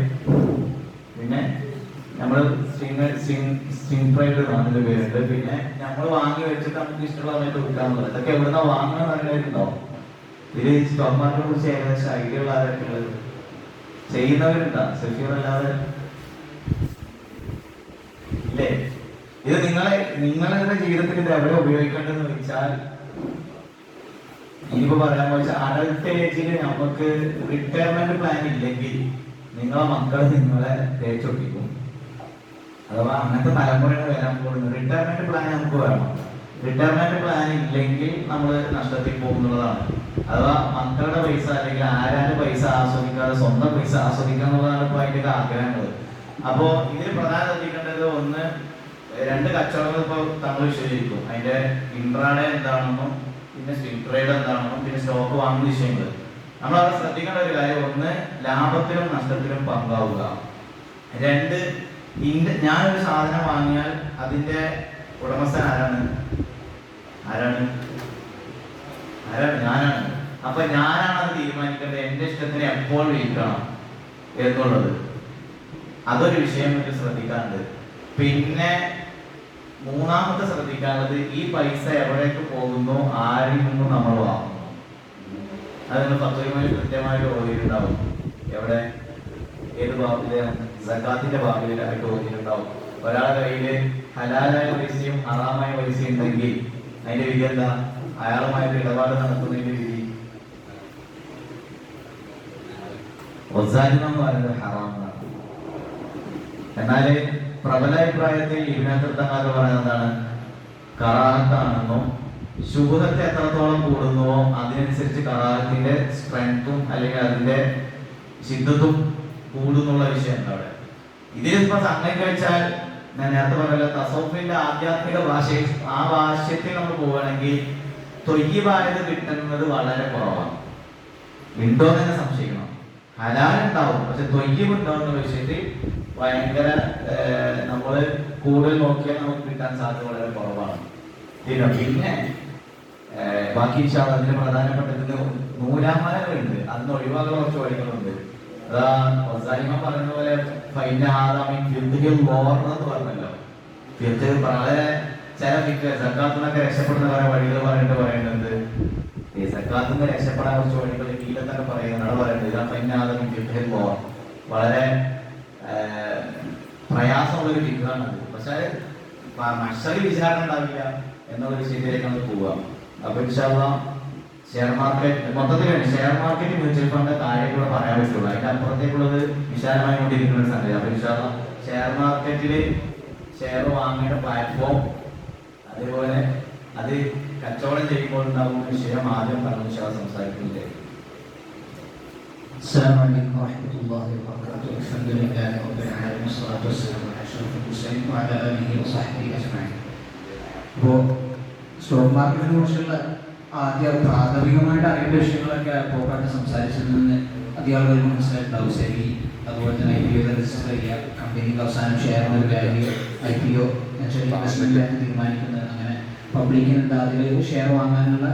പിന്നെ നമ്മൾ സ്വിംഗ് ട്രേഡ് അതിന്റെ പേരുണ്ട്. പിന്നെ നമ്മൾ വാങ്ങി വെച്ചിട്ട് നമുക്ക് ഇഷ്ടമുള്ള സമയത്ത് വിൽക്കാന്നുള്ളത്. ഇതൊക്കെ എവിടുന്ന വാങ്ങുന്ന പറയുന്നവരുണ്ടാവും. ഇത് സ്റ്റോക്ക് മാർക്കറ്റിനെ കുറിച്ച് ഏകദേശം ഐഡിയ ഉള്ള ആരൊക്കെയുള്ളത് ചെയ്യുന്നവരുണ്ടാ? സഫീർ അല്ലാതെ ഇല്ലേ? ഇത് നിങ്ങളുടെ ജീവിതത്തിൽ ഇത് എവിടെ ഉപയോഗിക്കേണ്ടതെന്ന് വെച്ചാൽ ഇനിയിപ്പോ പറയാൻ വെച്ചാൽ അഡൽട്ട് ഏജിൽ നമുക്ക് റിട്ടയർമെന്റ് പ്ലാൻ ഇല്ലെങ്കിൽ നിങ്ങളെ മക്കൾ നിങ്ങളെ തേച്ചൊട്ടിക്കും. അഥവാ അങ്ങനത്തെ തലമുറയാണ് വരാൻ പോകുന്നത്. റിട്ടയർമെന്റ് പ്ലാൻ നമുക്ക് വേണം. റിട്ടയർമെന്റ് പ്ലാൻ ഇല്ലെങ്കിൽ നമ്മൾ നഷ്ടത്തിൽ പോകുന്നതാണ്. അഥവാ മക്കളുടെ പൈസ അല്ലെങ്കിൽ ആരാന്റെ പൈസ ആസ്വദിക്കാതെ സ്വന്തം പൈസ ആസ്വദിക്കുക എന്നുള്ളതാണ് ഇപ്പൊ അതിന്റെ ആഗ്രഹങ്ങൾ. അപ്പോ ഇതിൽ പ്രധാനം ശ്രദ്ധിക്കേണ്ടത് 2 കച്ചവടങ്ങൾ ഇപ്പൊ നമ്മൾ വിശദീകരിക്കും. അതിന്റെ ഇൻട്രാഡേ എന്താണെന്നും പിന്നെ സ്വിംഗ് ട്രേഡ് എന്താണെന്നും പിന്നെ സ്റ്റോക്ക് വാങ്ങുന്ന വിഷയങ്ങൾ. നമ്മൾ അവിടെ ശ്രദ്ധിക്കേണ്ട ഒരു കാര്യം, 1 ലാഭത്തിലും നഷ്ടത്തിലും പങ്കാവുക. 2 ഞാനൊരു സാധനം വാങ്ങിയാൽ അതിന്റെ ഉടമസ്ഥൻ ആരാണ്? ഞാനാണ്. അപ്പൊ ഞാനാണ് അത് തീരുമാനിക്കേണ്ടത് എന്റെ ഇഷ്ടത്തിന് എപ്പോൾ വിൽക്കണം എന്നുള്ളത്. അതൊരു വിഷയം ശ്രദ്ധിക്കാറുണ്ട്. പിന്നെ മൂന്നാമത്തെ ശ്രദ്ധിക്കാനുള്ളത് ഈ പൈസ എവിടേക്ക് പോകുന്നു, ആരിൽ നിന്നും നമ്മൾ വാങ്ങുന്നു. അതിന് ഫത്വയുമായി കൃത്യമായിട്ട് ഓതിയിട്ടുണ്ടാവും. എവിടെ, ഏത് ബാബില്, സക്കാത്തിന്റെ ബാബിലായിട്ട് ഓതിയിട്ടുണ്ടാവും. ഒരാളുടെ കയ്യില് ഹലാലായ പൈസയും ഹറാമായ പൈസയും ഉണ്ടെങ്കിൽ അതിന്റെ വിധി എന്താ? അയാളുമായിട്ട് ഇടപാട് നടത്തുന്നതിന്റെ വിധി എന്ന് പറയുന്നത് ഹറാമാണ്. എന്നാല് പ്രബല അഭിപ്രായത്തിൽ ഇബ്നു പറയുന്നതാണ് കറാഹത്താണെന്നും ശുഭത്തെ എത്രത്തോളം കൂടുന്നുവോ അതിനനുസരിച്ച് കറാഹത്തിന്റെ സ്ട്രെങ്ത്തും അല്ലെങ്കിൽ അതിന്റെ സിദ്ധത്തും കൂടുന്നുള്ള വിഷയമുണ്ട് അവിടെ. ഇതിലിപ്പോ സംഗതി കഴിച്ചാൽ ഞാൻ നേരത്തെ പറഞ്ഞല്ലോ, തസൗഫിന്റെ ആധ്യാത്മിക ഭാഷയിൽ ആ ഭാഷ്യത്തിൽ നമ്മൾ പോവുകയാണെങ്കിൽ തൊയ്യബായത് കിട്ടുന്നത് വളരെ കുറവാണ്. ഉണ്ടോ എന്ന് തന്നെ സംശയിക്കണം. ഹലാൽ ഉണ്ടാവും, പക്ഷെ തൊയ്യബ് ഉണ്ടോ എന്ന വിഷയത്തിൽ ഭയങ്കര നമ്മള് കൂടുതൽ നോക്കിയാൽ നമുക്ക് കിട്ടാൻ സാധ്യത വളരെ കുറവാണ്. പിന്നെ ബാക്കി അതിന് പ്രധാനപ്പെട്ടത് നൂലാമലകളുണ്ട്. അതിന് ഒഴിവാക്കുന്ന കുറച്ച് വഴികളുണ്ട്. അതാ പറയുന്ന പോലെ എന്ന് പറഞ്ഞല്ലോ. വളരെ ചില സക്കാത്തുനിന്നൊക്കെ രക്ഷപ്പെടുന്ന കുറെ വഴികൾ പറയുന്നത് ഈ സക്കാത്തുനിന്ന് രക്ഷപ്പെടാൻ കുറച്ച് വഴികൾ കീഴത്തൊക്കെ പറയുന്നത് പറയുന്നത് വളരെ പ്രയാസമുള്ളൊരു ഫിക്റാണ് അത്. പക്ഷെ മഷറി വിചാരണ ഉണ്ടാവില്ല എന്നുള്ള വിഷയത്തിലേക്ക് നമുക്ക് പോവാം. അപ്പൊ ഷെയർ മാർക്കറ്റ് മൊത്തത്തിൽ ഷെയർ മാർക്കറ്റ് മ്യൂച്വൽ ഫണ്ട് കാര്യങ്ങൾ പറയാൻ പറ്റുള്ളൂ. അതിന്റെ അപ്പുറത്തേക്കുള്ളത് വിശാലമായി കൊണ്ടിരിക്കുന്ന ഒരു സംഗതി. അപ്പൊ ഷെയർ മാർക്കറ്റില് ഷെയർ വാങ്ങേണ്ട പ്ലാറ്റ്ഫോം, അതേപോലെ അത് കച്ചവടം ചെയ്യുമ്പോൾ ഉണ്ടാകുന്ന വിഷയം ആദ്യം പറഞ്ഞു സംസാരിക്കുന്നില്ലേ. السلام عليكم ورحمة الله وبركاته. الحمد لله رب العالمين والصلاة والسلام على أشرف المرسلين وعلى آله وصحبه أجمعين. ഇപ്പോൾ സ്റ്റോക്ക് മാർക്കറ്റിനെ കുറിച്ചുള്ള ആദ്യ പ്രാഥമികമായിട്ട് അറിയേണ്ട വിഷയങ്ങളൊക്കെ പോക്കാട്ട് സംസാരിച്ചതിൽ നിന്ന് അധികം ആളുകൾക്ക് മനസ്സിലായിട്ടുണ്ടാവും. ശരി, അതുപോലെ തന്നെ IPO രജിസ്റ്റർ ചെയ്യുക, കമ്പനിക്ക് അവസാനം ഷെയറിൻ്റെ ഒരു വാല്യൂ, IPO ഇൻവെസ്റ്റ്മെന്റ് ബാങ്ക് തീരുമാനിക്കുന്നത്, അങ്ങനെ പബ്ലിക്കിന് എന്താ അതിൽ ഷെയർ വാങ്ങാനുള്ള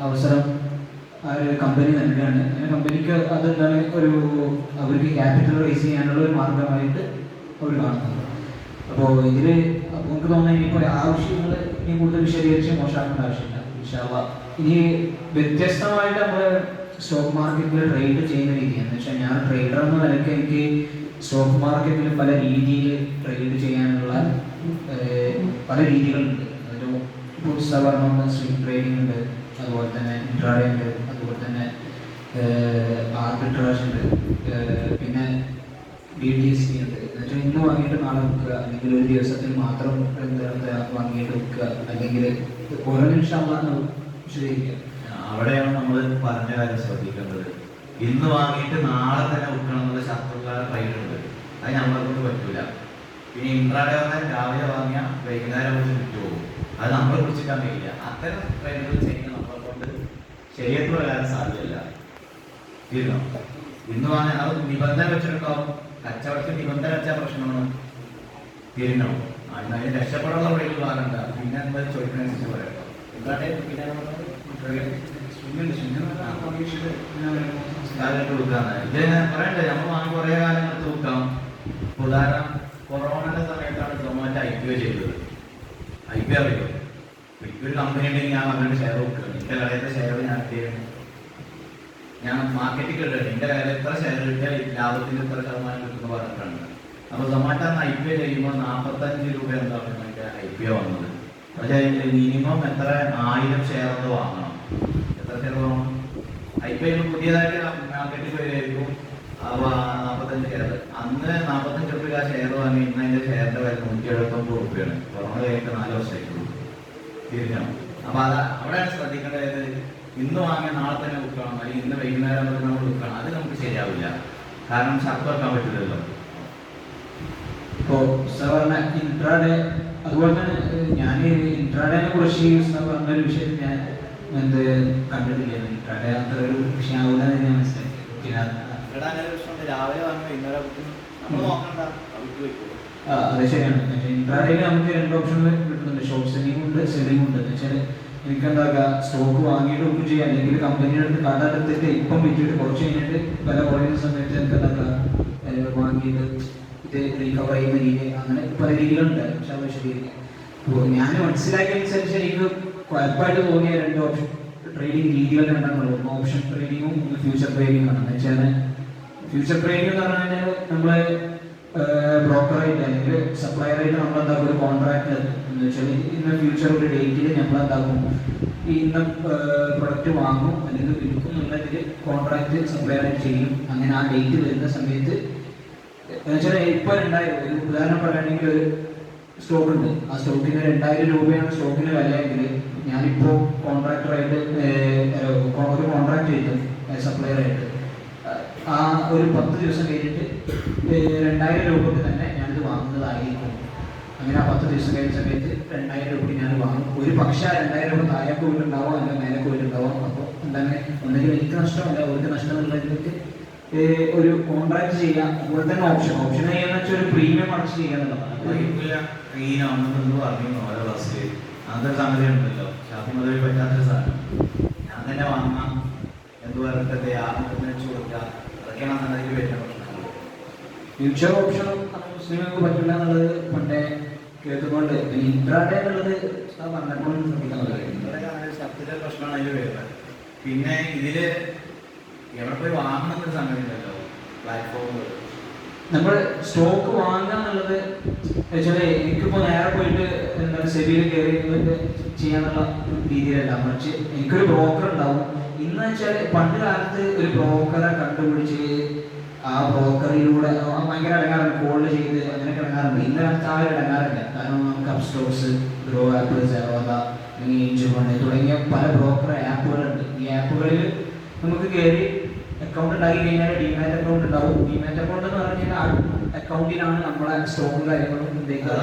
അവസരം ആ ഒരു കമ്പനി നൽകുകയാണ്. അങ്ങനെ കമ്പനിക്ക് അതെന്താണ് ഒരു അവർക്ക് ക്യാപിറ്റൽ റേസ് ചെയ്യാനുള്ള ഒരു മാർഗമായിട്ട് അവർ കാണുന്നത്. അപ്പോൾ ഇതിൽ നമുക്ക് തോന്നുന്നത് ഇനിയിപ്പോൾ ആവശ്യങ്ങൾ ഇനി കൂടുതൽ വിശദീകരിച്ച് മോശമാക്കേണ്ട ആവശ്യമില്ല. ഇനി വ്യത്യസ്തമായിട്ട് നമ്മൾ സ്റ്റോക്ക് മാർക്കറ്റിൽ ട്രേഡ് ചെയ്യുന്ന രീതി എന്ന് വെച്ചാൽ, ഞാൻ ട്രേഡർ എന്ന നിലയ്ക്ക് എനിക്ക് സ്റ്റോക്ക് മാർക്കറ്റിൽ പല രീതിയിൽ ട്രേഡ് ചെയ്യാനുള്ള പല രീതികളുണ്ട്. അതിൽ പുസ്തകം സ്വിംഗ് ട്രേഡിംഗ് ഉണ്ട്, അതുപോലെ തന്നെ ഇൻട്രാഡേ ഉണ്ട്, അതുപോലെ തന്നെ ആർബിട്രാജ് ഉണ്ട്, പിന്നെ BTC ഉണ്ട്. എന്നുവെച്ചാൽ ഇന്ന് വാങ്ങിയിട്ട് നാളെ വിൽക്കുക, അല്ലെങ്കിൽ ഒരു ദിവസത്തിൽ മാത്രം വാങ്ങിയിട്ട് വിൽക്കുക, അല്ലെങ്കിൽ ഓരോ നിമിഷം വിശദീകരിക്കുക. അവിടെയാണ് നമ്മൾ പറഞ്ഞ കാര്യം ശ്രദ്ധിക്കേണ്ടത്. ഇന്ന് വാങ്ങിയിട്ട് നാളെ തന്നെ വിൽക്കണം എന്നുള്ള ശത്രുക്കാരെ ട്രൈഡുണ്ട്. അത് നമ്മളെ കൊണ്ട് പറ്റൂല. പിന്നെ ഇൻട്രാഡേ പറഞ്ഞാൽ രാവിലെ വാങ്ങിയാൽ വൈകുന്നേരം വിട്ടു പോകും. അത് നമ്മളെ കുറിച്ചിട്ടാൻ കഴിയില്ല. അത്തരം ട്രേഡുകൾ ചെയ്യുന്ന നമ്മളെ കൊണ്ട് ശരിയായിട്ട് വരാൻ സാധ്യമല്ല. തീർന്നോ? ഇന്ന് വാങ്ങാൻ അത് നിബന്ധന വെച്ചിട്ടുണ്ടാവും. കച്ചവടത്തിൽ നിബന്ധന വെച്ചാൽ പ്രശ്നമാണ്. തീർന്നോ? അതിന് രക്ഷപ്പെടാനുള്ള വഴികൾ വാങ്ങണ്ട. പിന്നെ എന്താ ചോദിക്കുന്നതിനനുസരിച്ച് പറയാം. ഇൻട്രാഡേ പിന്നെ പറയണ്ടേ, നമ്മൾ വാങ്ങി കുറെ കാലങ്ങൾക്ക് വിൽക്കാം. ഉദാഹരണം, കൊറോണയുടെ സമയത്താണ് സൊമാറ്റോ IPO ചെയ്തത്. IPO അറിയോ? ഒരു കമ്പനി ഉണ്ടെങ്കിൽ ഞാൻ അവരുടെ ഷെയർ വിൽക്കണം. എന്റെ കടയത്തെ ഷെയർ ഞാൻ മാർക്കറ്റിൽ കിട്ടുകയാണ്. എന്റെ കടയിൽ എത്ര ഷെയർ കിട്ടിയാൽ ലാഭത്തിന്റെ എത്ര ശതമാനം കിട്ടുന്ന പറഞ്ഞിട്ടാണ്. അപ്പൊ സൊമാറ്റോ IPO ചെയ്യുമ്പോൾ 45 രൂപ എന്താണ് IPO വന്നത്. പക്ഷേ മിനിമം എത്ര 1000 ഷെയർ ഒന്ന് വാങ്ങണം. എത്ര ഷെയർ വാങ്ങണം? IPO പുതിയതായിട്ട് മാർക്കറ്റിൽ വരുമായിരിക്കും. അപ്പൊ 45 ഷെയർ. അന്ന് 45 രൂപ ആ ഷെയർ വാങ്ങി. ഇന്ന് അതിന്റെ ഷെയറിന്റെ വില 179 രൂപയാണ്. കൊറോണ കഴിഞ്ഞിട്ട് 4 വർഷമായിട്ടുള്ളൂ. തിരിഞ്ഞോ? അപ്പൊ അവിടെയാണ് ശ്രദ്ധിക്കേണ്ടത്. ഇന്ന് വാങ്ങിയ നാളെ തന്നെ വിൽക്കണം, അല്ലെങ്കിൽ ഇന്ന് വൈകുന്നേരം നമ്മൾ വിൽക്കണം. അത് നമുക്ക് ശരിയാവില്ല. കാരണം ഷർട്ട് വെക്കാൻ പറ്റില്ലല്ലോ. ഇപ്പോൾ പറഞ്ഞ ഇൻട്രാഡേ, അതുപോലെ തന്നെ ഞാൻ ഇൻട്രാഡേനെ കുറിച്ച് പറഞ്ഞൊരു വിഷയം ഞാൻ കണ്ടിട്ടില്ല. ഇൻട്രാഡേ അത്ര ഒരു വിഷയമാവില്ല എന്ന് ഞാൻ മനസ്സിലാക്കി. പിന്നെ രാവിലെ അത് ശരിയാണ്. ഇൻട്രാഡേയിൽ നമുക്ക് 2 ഓപ്ഷനുകൾ കിട്ടുന്നുണ്ട്. ഷോർട്ട് സെല്ലിംഗ് ഉണ്ട്, സെല്ലിംഗ് ഉണ്ട്. എന്ന് വെച്ചാൽ എനിക്ക് എന്താക്കുക, സ്റ്റോക്ക് വാങ്ങിയിട്ട് ഒന്നും ചെയ്യാം, അല്ലെങ്കിൽ കമ്പനിയുടെ അടുത്ത് കട എടുത്തിട്ട് ഇപ്പം വിറ്റിട്ട് കുറച്ച് കഴിഞ്ഞിട്ട് വില കുറയുന്ന സമയത്ത് എനിക്ക് എന്താക്കുക വാങ്ങിയിട്ട് ഇത് റീകവർ ചെയ്യുന്ന രീതി, അങ്ങനെ പല രീതികളുണ്ട്. പക്ഷേ ശരിയായിരിക്കും. അപ്പോൾ ഞാൻ മനസ്സിലാക്കിയതനുസരിച്ച് എനിക്ക് കുഴപ്പമായിട്ട് തോന്നിയ രണ്ട് ഓപ്ഷൻ ട്രേഡിംഗ് രീതികൾ രണ്ടെണ്ണമുള്ളൂ. ഒന്ന് ഓപ്ഷൻ ട്രേഡിങ്ങും ഒന്ന് ഫ്യൂച്ചർ ട്രേഡിങ്ങും ആണ്. എന്ന് വെച്ചാൽ ഫ്യൂച്ചർ ട്രേഡിംഗ് എന്ന് പറഞ്ഞു കഴിഞ്ഞാൽ നമ്മൾ ബ്രോക്കറായിട്ട് അല്ലെങ്കിൽ സപ്ലയറായിട്ട് നമ്മളെന്താക്കും ഒരു കോൺട്രാക്ട് എന്ന് വെച്ചാൽ ഇന്ന ഫ്യൂച്ചർ ഒരു ഡേറ്റിൽ നമ്മളെന്താക്കും ഈ ഇന്ന പ്രൊഡക്റ്റ് വാങ്ങും അല്ലെങ്കിൽ വിൽക്കും എന്നുള്ളതിൽ കോൺട്രാക്ട് സപ്ലയറായിട്ട് ചെയ്യും. അങ്ങനെ ആ ഡേറ്റ് വരുന്ന സമയത്ത് എന്ന് വെച്ചാൽ ഇപ്പോൾ 2000 ഒരു ഉദാഹരണം പറയുകയാണെങ്കിൽ ഒരു സ്റ്റോക്ക് ഉണ്ട്. ആ സ്റ്റോക്കിന് 2000 രൂപയാണ് സ്റ്റോക്കിന് വിലയെങ്കിൽ ഞാനിപ്പോൾ കോൺട്രാക്ടറായിട്ട് ഒരു കോൺട്രാക്ട് ചെയ്തു സപ്ലയറായിട്ട് ആ ഒരു 10 ദിവസം കഴിഞ്ഞിട്ട് 2000 രൂപയ്ക്ക് തന്നെ ഞാനിത് വാങ്ങുന്നതായിരിക്കും. അങ്ങനെ ആ 10 ദിവസം കഴിഞ്ഞ സമയത്ത് 2000 രൂപയ്ക്ക് ഞാൻ വാങ്ങും. ഒരു പക്ഷേ ആ 2000 രൂപ താഴേക്ക് പോയിട്ടുണ്ടാവും അല്ലെങ്കിൽ മേലേക്ക് പോയിട്ടുണ്ടാവും. അപ്പോൾ എന്താണ് ഒന്നെങ്കിൽ എനിക്ക് നഷ്ടമല്ല അവർക്ക് നഷ്ടം എന്നുള്ളതിലേക്ക് ഒരു കോൺട്രാക്ട് ചെയ്യാം. അതുപോലെ തന്നെ ഓപ്ഷൻ ചെയ്യാന്ന് വെച്ചാൽ ഒരു പ്രീമിയം അടച്ച് ചെയ്യാന്നുള്ളതാണ്. ഓരോ ബസ്സിൽ അങ്ങനത്തെ സംഗതി ഉണ്ടല്ലോ. ഷാഫി മുതൽ പറ്റാത്തൊരു സാധനം ഞാൻ തന്നെ വാങ്ങാം എന്ത് പറഞ്ഞിട്ട് വെച്ച് കൊടുക്കുക, അതൊക്കെയാണ് അന്നേക്ക് വരുന്ന പ്രശ്നങ്ങൾ. ഫ്യൂച്ചർ ഓപ്ഷനും മുസ്ലിങ്ങൾക്ക് പറ്റില്ല എന്നുള്ളത് പണ്ടേ കേൾക്കുന്നുണ്ട്. ഇൻട്രാഡേ എന്നുള്ളത് പറഞ്ഞപ്പോഴും ശ്രദ്ധിക്കാൻ ശബ്ദത്തിന്റെ പ്രശ്നമാണ് അതിൽ വരുന്നത്. പിന്നെ ഇതില് എവിടെ പോയി വാങ്ങുന്ന സംഗതി ഉണ്ടല്ലോ പ്ലാറ്റ്ഫോമുകൾ. നമ്മൾ സ്റ്റോക്ക് വാങ്ങുക എന്നുള്ളത് വെച്ചാൽ എനിക്കിപ്പോൾ നേരെ പോയിട്ട് എന്താണ് സെബിയിൽ കയറി ചെയ്യാന്നുള്ള രീതിയിലല്ല, മറിച്ച് എനിക്കൊരു ബ്രോക്കർ ഉണ്ടാവും. ഇന്ന് വെച്ചാൽ പണ്ട് കാലത്ത് ഒരു ബ്രോക്കറെ കണ്ടുപിടിച്ച് ആ ബ്രോക്കറിലൂടെ ഭയങ്കര ഇടങ്ങാറുണ്ട്, കോൾഡ് ചെയ്ത് അങ്ങനെയൊക്കെ ഇടങ്ങാറുണ്ട്. ഇന്ന് കാലത്ത് ആ ഒരു ഇടങ്ങാറില്ല. കാരണം നമുക്ക് അപ്സ്റ്റോക്സ്, ഗ്രോ ആപ്പ്, സെറോദ അല്ലെങ്കിൽ ഏഞ്ചൽ ഫണ്ട് തുടങ്ങിയ പല ബ്രോക്കർ ആപ്പുകളുണ്ട്. ഈ ആപ്പുകളിൽ നമുക്ക് കയറി അക്കൗണ്ട് ഉണ്ടാക്കി കഴിഞ്ഞാൽ ഡിമാറ്റ് അക്കൗണ്ട് ഉണ്ടാവും. ഡിമാറ്റ് അക്കൗണ്ട് എന്ന് പറഞ്ഞു കഴിഞ്ഞാൽ ആ അക്കൗണ്ടിലാണ് നമ്മളെ സ്റ്റോക്കും കാര്യങ്ങളും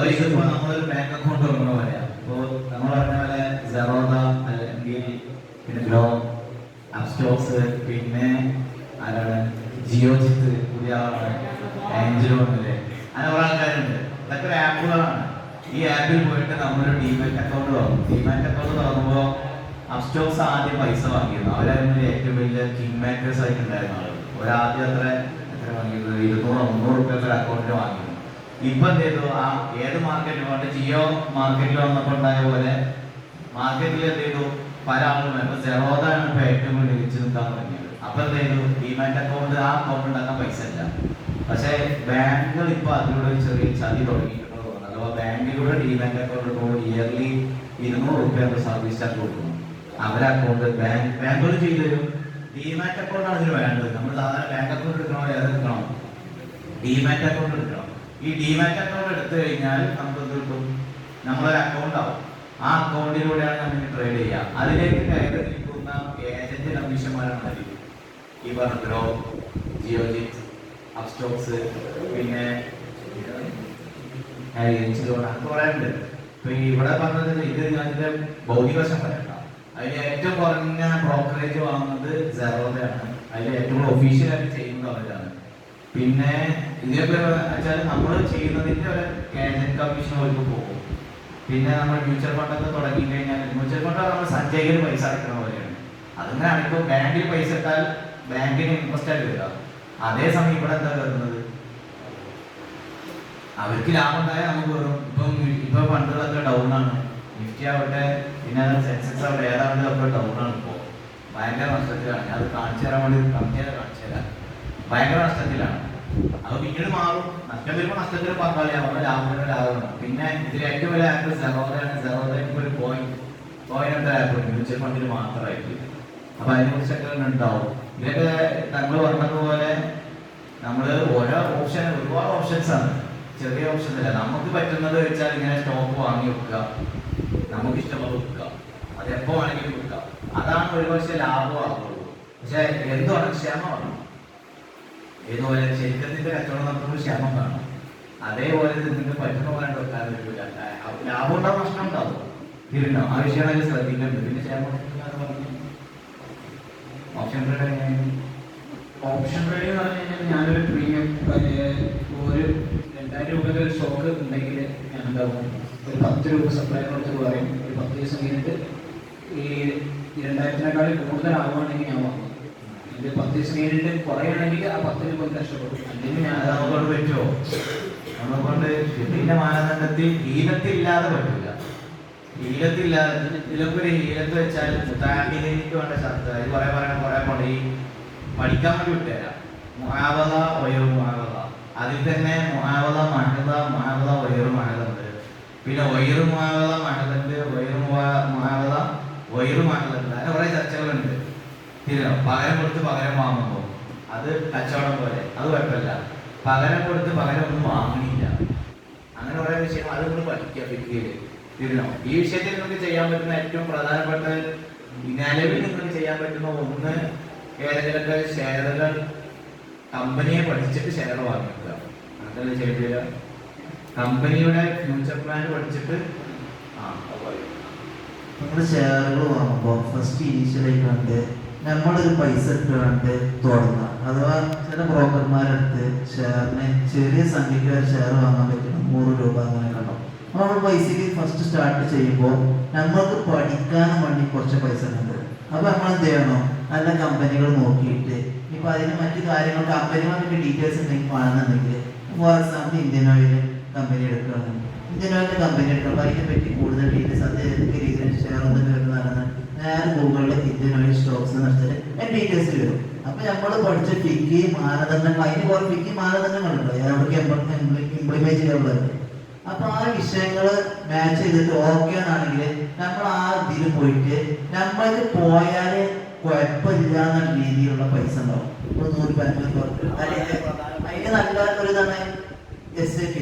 നമ്മളൊരു ബാങ്ക് അക്കൗണ്ട് തുറന്ന പോലെയാ. ഇപ്പോൾ നമ്മൾ പറഞ്ഞ പോലെ സെറോദ അല്ലെങ്കിൽ പിന്നെ ഗ്രോ, അപ്സ്റ്റോക്സ്, പിന്നെ ആരാണ് ജിയോജിത്ത്, പുതിയ ആളാണ് ഏഞ്ചൽ ഫണ്ടിലെ, അങ്ങനെ കുറെ ആൾക്കാരുണ്ട്. ഇതൊക്കെ ഒരു ആപ്പുകളാണ്. ഈ ആപ്പിൽ പോയിട്ട് നമ്മളൊരു ഡിമാറ്റ് അക്കൗണ്ട് തുറന്നു. ഡിമാറ്റ് അക്കൗണ്ട് തുറന്നുമ്പോൾ അപ്സ്റ്റോക്സ് ആദ്യം പൈസ വാങ്ങിയിരുന്നു. അവരായിരുന്നു ഏറ്റവും വലിയ കിങ് മേക്കേഴ്സ് ആയിട്ട് ഉണ്ടായിരുന്ന ആളുകൾ. ഒരാദ്യം എത്ര വാങ്ങിയത് 200-300 റുപ്യൊക്കെ അക്കൗണ്ടിൽ വാങ്ങിയിരുന്നു. ഇപ്പൊ എന്ത് ചെയ്തു, ആ ഏത് മാർക്കറ്റിൽ പോയിട്ട് ജിയോ മാർക്കറ്റിൽ വന്നപ്പോൾ ഉണ്ടായ പോലെ മാർക്കറ്റിൽ എന്ത് ചെയ്തു പല ആളുകളും. ഇപ്പൊ സെറോദാണ് ഇപ്പൊ ഏറ്റവും കൂടുതൽ മികച്ചു നിൽക്കാൻ തുടങ്ങിയത്. അപ്പൊ എന്ത് ചെയ്തു, ഡിമാറ്റ് അക്കൗണ്ട് ആ അക്കൗണ്ട് ഉണ്ടാക്കാൻ പൈസ ഇല്ല. പക്ഷേ ബാങ്കുകൾ ഇപ്പൊ അതിലൂടെ ഒരു ചെറിയ ചതി തുടങ്ങിയിട്ടുണ്ടെന്ന് തോന്നുന്നു. അഥവാ ബാങ്കിലൂടെ ഡിമാറ്റ് അക്കൗണ്ട് ഇയർലി 200 റുപ്യ സർവീസ് ചാർജ് കൊടുക്കുന്നു. അവരെ അക്കൗണ്ട് ബാങ്കുകൾ ചെയ്തു തരും. ഡിമാറ്റ് അക്കൗണ്ടാണ് ഇതിന് വേണ്ടത്. നമ്മൾ സാധാരണ ബാങ്ക് അക്കൗണ്ട് എടുക്കണോ ഏത് എടുക്കണം, ഡിമാറ്റ് അക്കൗണ്ട് എടുക്കണം. ഈ ഡിമാറ്റ് അക്കൗണ്ട് എടുത്തു കഴിഞ്ഞാൽ നമുക്ക് എന്ത് കിട്ടും, നമ്മളൊരു അക്കൗണ്ട് ആവും. ആ അക്കൗണ്ടിലൂടെയാണ് നമ്മൾ ട്രേഡ് ചെയ്യുക. അതിലേക്ക് കയറി നിൽക്കുന്ന ഏജന്റ് കമ്മീഷന്മാരാണ് മതി. ഈ പറഞ്ഞ ഗ്രോ, ജിയോജിത്ത്, അപ്സ്റ്റോക്സ്, പിന്നെ കുറെ ഉണ്ട്. ഇപ്പൊ ഇവിടെ പറഞ്ഞത് ഇത് അതിന്റെ ഭൗതിക വശം പറയണ്ട. അതിൽ ഏറ്റവും കുറഞ്ഞ ബ്രോക്കറേജ് വാങ്ങുന്നത് സെറോദയാണ്. അതിൽ ഏറ്റവും ഒഫീഷ്യലായിട്ട് ചെയ്യുന്നത് അവരാണ്. പിന്നെ ഇതിനൊക്കെ വെച്ചാൽ നമ്മൾ ചെയ്യുന്നതിന്റെ ഒരു ഏജന്റ് കമ്മീഷൻ അവർക്ക് പോകും. പിന്നെ നമ്മൾ മ്യൂച്വൽ ഫണ്ടൊക്കെ തുടങ്ങി കഴിഞ്ഞാൽ മ്യൂച്വൽ ഫണ്ട് നമ്മൾ സഞ്ചയിക്കൽ പൈസ അടയ്ക്കണ പോലെയാണ്. അതങ്ങനെയാണ്. ഇപ്പോൾ ബാങ്കിൽ പൈസ ഇട്ടാൽ ബാങ്കിന് ഇൻട്രസ്റ്റ് ആയിട്ട് വരിക. അതേസമയം ഇവിടെ എന്താ വരുന്നത്, അവർക്ക് ലാഭം ഉണ്ടായാൽ നമുക്ക് വരും. ഇപ്പൊ ഫണ്ടുകളൊക്കെ ഡൗൺ ആണ്. നിഫ്റ്റി ആവട്ടെ, പിന്നെ സെൻസെക്സ് ആവട്ടെ, ഏതാവട്ടെ ഒക്കെ ഡൗൺ ആണ്. ഇപ്പോൾ ഭയങ്കര നഷ്ടത്തിലാണ്. ഞാൻ അത് കാണിച്ചു തരാൻ വേണ്ടി കാണിച്ചു തരാം. ഭയങ്കര നഷ്ടത്തിലാണ്. അത് പിന്നീട് മാറും. നഷ്ടം വരുമ്പോൾ നഷ്ടത്തിൽ പങ്കാളിയാവും, അവിടെ ലാഭമാണ്. പിന്നെ ഇതിൽ ഏറ്റവും വലിയ ആപ്പ് സെറോദയാണ്. സെറോദയ്ക്ക് ഒരു കോയിനൊക്കെ ആപ്പ് മ്യൂച്വൽ ഫണ്ടിൽ മാത്രമായിട്ട്. അപ്പൊ അതിനെ കുറിച്ചൊക്കെ ഉണ്ടാവും. ഇതൊക്കെ നമ്മൾ പറഞ്ഞതുപോലെ നമ്മൾ ഓരോ ഓപ്ഷൻ, ഒരുപാട് ഓപ്ഷൻസ് ആണ്. ചെറിയ ഓപ്ഷൻ അല്ല. നമുക്ക് പറ്റുന്നത് വെച്ചാൽ ഇങ്ങനെ സ്റ്റോക്ക് വാങ്ങി വെക്കുക, നമുക്ക് ഇഷ്ടമുള്ളത് വെക്കുക, അത് എപ്പോ വേണമെങ്കിലും വെക്കുക. അതാണ് ഒരുപക്ഷെ ലാഭമാകുള്ളൂ. പക്ഷെ എന്താണ് ക്ഷമമാണ്. ഏതുപോലെ ശരീരത്തിന്റെ കച്ചവടം നടത്തുമ്പോൾ ക്ഷമം വേണം. അതേപോലെ നിങ്ങൾക്ക് പറ്റുന്ന പോലെ വെക്കാൻ പറ്റില്ല. ലാഭം ഉണ്ടാവും, നഷ്ടം ഉണ്ടാവും, തിരിഞ്ഞോ ആ വിഷയമാണ് ശ്രദ്ധിക്കേണ്ടത്. പിന്നെ ക്ഷമ ഓപ്ഷൻ ട്രേഡിംഗ് എന്ന് പറഞ്ഞു കഴിഞ്ഞാൽ ഞാനൊരു പ്രീമിയം ഒരു 2000 രൂപയുടെ ഒരു സ്റ്റോക്ക് ഉണ്ടെങ്കിൽ ഞാൻ എന്താവും, ഒരു 10 രൂപ സപ്ലൈനർ കൊടുത്തിട്ട് പറയും ഒരു 10 ദിവസം കഴിഞ്ഞിട്ട് ഈ 2000-നേക്കാളും കൂടുതലാവുകയാണെങ്കിൽ ഞാൻ വാങ്ങും. ഇത് 10 ദിവസം കഴിഞ്ഞിട്ട് കുറയുകയാണെങ്കിൽ ആ 10 പോയി കഷ്ടപ്പെടും. അല്ലെങ്കിൽ ഞാൻ നമുക്കൊണ്ട് പറ്റുമോ? നമ്മളെക്കൊണ്ട് ഇതിന്റെ മാനദണ്ഡത്തിൽ ഹീലത്തില്ലാതെ പറ്റില്ല. ഹീലത്തില്ലാതെ ഇതിലൊക്കെ ഒരു ഹീലത്ത് വെച്ചാൽ മുത്താഹിലേക്ക് വേണ്ട ശബ്ദം ഇത് കുറെ കൊണ്ട് ഈ പഠിക്കാൻ വേണ്ടി വിട്ടുതരാം. മുആവദ വയറു മുആവദ, അതിൽ തന്നെ മുആവദ മഹദ, മുആവദ വയറു മഹദ ഉണ്ട്. പിന്നെ വയറു മുആവദ മഹദുണ്ട്, വയറു മുആവദ വയറു മഹദ ഉണ്ട്. അങ്ങനെ കുറെ ചർച്ചകളുണ്ട്. തിരിഞ്ഞോ? പകരം കൊടുത്ത് പകരം വാങ്ങുമ്പോൾ അത് കച്ചവടം പോലെ, അത് കുഴപ്പമില്ല. പകരം കൊടുത്ത് പകരം ഒന്നും വാങ്ങണില്ല, അങ്ങനെ കുറെ വിഷയം അത് നിങ്ങൾ പഠിക്കുക ഫിഖില്. തിരിഞ്ഞോ? ഈ വിഷയത്തിൽ നിങ്ങൾക്ക് ചെയ്യാൻ പറ്റുന്ന ഏറ്റവും പ്രധാനപ്പെട്ട നിലവിൽ നിങ്ങൾക്ക് ചെയ്യാൻ പറ്റുന്ന ഒന്ന്, ഏതെങ്കിലുമൊക്കെ ഷെയറുകൾ കമ്പനിയെ പഠിച്ചിട്ട് ഷെയർ വാങ്ങിക്കുക. അതല്ലേ ചെയ്തില്ല? കമ്പനിയുടെ ഫ്യൂച്ചർ പ്ലാൻ പഠിച്ചിട്ട് നമ്മൾ ഷെയറുകൾ വാങ്ങുമ്പോൾ ഫസ്റ്റ് ഇനീഷ്യലായി കണ്ട് നമ്മളൊരു പൈസ ഇട്ടുകൊണ്ട് തുടങ്ങാം. അഥവാ ചില ബ്രോക്കർമാരെടുത്ത് ഷെയറിന് ചെറിയ സംഖ്യയ്ക്ക് വരെ ഷെയർ വാങ്ങാൻ പറ്റണം, 100 രൂപ അങ്ങനെ കണ്ടോ. അപ്പോൾ നമ്മൾ പൈസക്ക് ഫസ്റ്റ് സ്റ്റാർട്ട് ചെയ്യുമ്പോൾ നമ്മൾക്ക് പഠിക്കാനും വേണ്ടി കുറച്ച് പൈസ ഉണ്ട്. അപ്പോൾ നമ്മൾ എന്ത് ചെയ്യണം? നല്ല കമ്പനികൾ നോക്കിയിട്ട് ഇപ്പോൾ അതിന് മറ്റു കാര്യങ്ങൾ കമ്പനികളുടെ ഡീറ്റെയിൽസ് ഉണ്ടെങ്കിൽ കാണുന്നുണ്ടെങ്കിൽ, for example Indian oil company എടുക്കുകയാണെങ്കിൽ ഇന്ത്യൻ ഓയിലിൻ്റെ കമ്പനി എടുക്കുമ്പോൾ അതിനെ പറ്റി കൂടുതൽ ഡീറ്റെയിൽസ് അത് ഏതൊക്കെ രീതിയിൽ ഷെയർ ഒന്നും വരുന്നതാണ് നേരെ ഗൂഗിളിൽ ഇന്ത്യൻ ഓയിൽ സ്റ്റോക്സ് നടത്തിയിട്ട് അതിൻ്റെ ഡീറ്റെയിൽസ് വരും. അപ്പോൾ നമ്മൾ പഠിച്ച ഫിക്കി മാനദണ്ഡങ്ങൾ, അതിന് കുറേ ഫിക്കി മാനദണ്ഡങ്ങളുണ്ടോ എവിടേക്ക് ഇംപ്ലിമെന്റ് ചെയ്യാനുള്ളത്. അപ്പൊ ആ വിഷയങ്ങൾ മാച്ച് ചെയ്തിട്ട് ഓക്കെ ആണെങ്കിൽ നമ്മൾ ആ ഇതിൽ പോയിട്ട് നമ്മൾക്ക് പോയാല് കുഴപ്പമില്ല എന്ന രീതിയിലുള്ള പൈസ ഉണ്ടാവും. 150 അതിന് നല്ല ഒരു ഇതാണ് SIP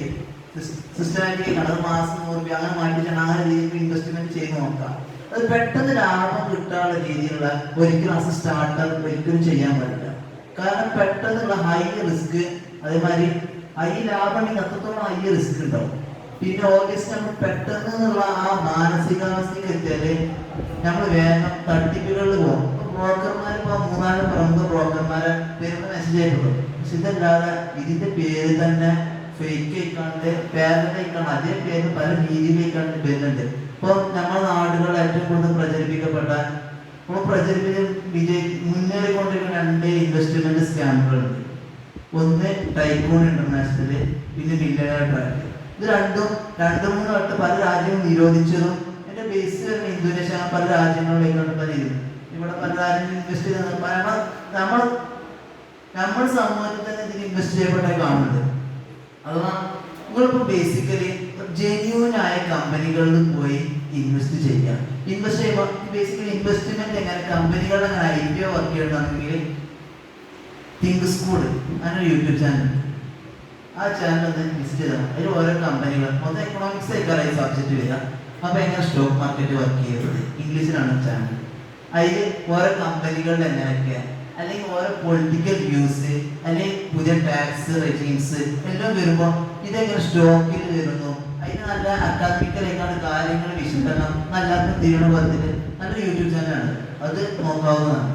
സിസ്റ്റമാറ്റിക് ആണ്. അത് മാസം 100 രൂപ അങ്ങനെ മാറ്റിച്ചാണ് ആ രീതിയിൽ ഇൻവെസ്റ്റ്മെന്റ് ചെയ്ത് നോക്കാം. അത് പെട്ടെന്ന് ലാഭം കിട്ടാനുള്ള രീതിയിലുള്ള ഒരിക്കലും അത് സ്റ്റാർട്ടപ്പ് ഒരിക്കലും ചെയ്യാൻ പറ്റില്ല. കാരണം പെട്ടെന്നുള്ള ഹൈ റിസ്ക്, അതേമാതിരി ഹൈ ലാഭം അത്രത്തോളം ഹൈ റിസ്ക് ഉണ്ടാവും. പിന്നെ ഓഗസ്റ്റ് നമ്മൾ പെട്ടെന്നുള്ള ആ മാനസികാവസ്ഥയ്ക്ക് എത്തിയാല് നമ്മൾ വേഗം തട്ടിപ്പുകളിൽ പോകും. ബ്രോക്കർമാർ ഇപ്പോൾ 3-4 പ്രമുഖ ബ്രോക്കർമാരെ വരുമ്പോൾ മെസ്സേജ് ആയിട്ടുള്ളൂ. പക്ഷെ ഇതല്ലാതെ ഇതിന്റെ പേര് തന്നെ ഫേക്ക് ആയിക്കാണ്ട് പേരൻ്റായിക്കാണ്ട് അതേ പേര് പല രീതിയിലേക്കാണ്ട് വരുന്നുണ്ട്. ഇപ്പോൾ നമ്മുടെ നാടുകളിൽ ഏറ്റവും കൂടുതൽ പ്രചരിപ്പിക്കപ്പെട്ട മുന്നേറിക്കൊണ്ടിരിക്കുന്ന 2 ഇൻവെസ്റ്റ്മെന്റ് സ്കാമുകളുണ്ട്. ഒന്ന് ടൈക്കൂൺ ഇന്റർനാഷണല്, പിന്നെ മില്യണയർ ട്രാക്ക്. ഇത് രണ്ടും 2-3 വട്ടം പല രാജ്യങ്ങളും നിരോധിച്ചതും എന്റെ ബേസ് വരുന്ന ഇന്തോനേഷ്യ പല രാജ്യങ്ങളിലേക്കാണ് പലരും ഇവിടെ പല രാജ്യങ്ങളും ഇൻവെസ്റ്റ് ചെയ്യുന്നത്. നമ്മുടെ സമൂഹത്തിൽ തന്നെ ഇതിന് ഇൻവെസ്റ്റ് ചെയ്യപ്പെട്ടായി കാണുന്നുണ്ട്. അഥവാ നിങ്ങളിപ്പോൾ ബേസിക്കലി ജെന്യൂനായ കമ്പനികളിൽ പോയി ഇൻവെസ്റ്റ് ചെയ്യാം. ഇൻവെസ്റ്റ് ചെയ്യുമ്പോൾ ബേസിക്കലി ഇൻവെസ്റ്റ്മെന്റ് എങ്ങനെ കമ്പനികളുടെ അങ്ങനെ IPO വർക്ക് ചെയ്യണമെങ്കിൽ തിങ്ക് സ്കൂൾ അങ്ങനെ യൂട്യൂബ് ചാനൽ, ആ ചാനൽ ഒന്ന് വിസിറ്റ് ചെയ്താൽ അതിൽ ഓരോ കമ്പനികൾ മൊത്തം എക്കണോമിക്സ് ആയിക്കാറായി സബ്ജക്റ്റ് വരിക. അപ്പോൾ എങ്ങനെ സ്റ്റോക്ക് മാർക്കറ്റ് വർക്ക് ചെയ്യുന്നത് ഇംഗ്ലീഷിലാണ് ചാനൽ. അതിൽ ഓരോ കമ്പനികളുടെ എങ്ങനെയൊക്കെ, അല്ലെങ്കിൽ ഓരോ പൊളിറ്റിക്കൽ വ്യൂസ്, അല്ലെങ്കിൽ പുതിയ ടാക്സ് റെജീംസ് എല്ലാം വരുമ്പോൾ ഇതെങ്ങനെ സ്റ്റോക്കിൽ വരുന്നു, അതിന് നല്ല അക്കാദമിക്കലായിക്കാണ് കാര്യങ്ങൾ വിശദീകരണം നല്ല തീരുമാനത്തിൽ നല്ല യൂട്യൂബ് ചാനലാണ്, അത് നോക്കാവുന്നതാണ്.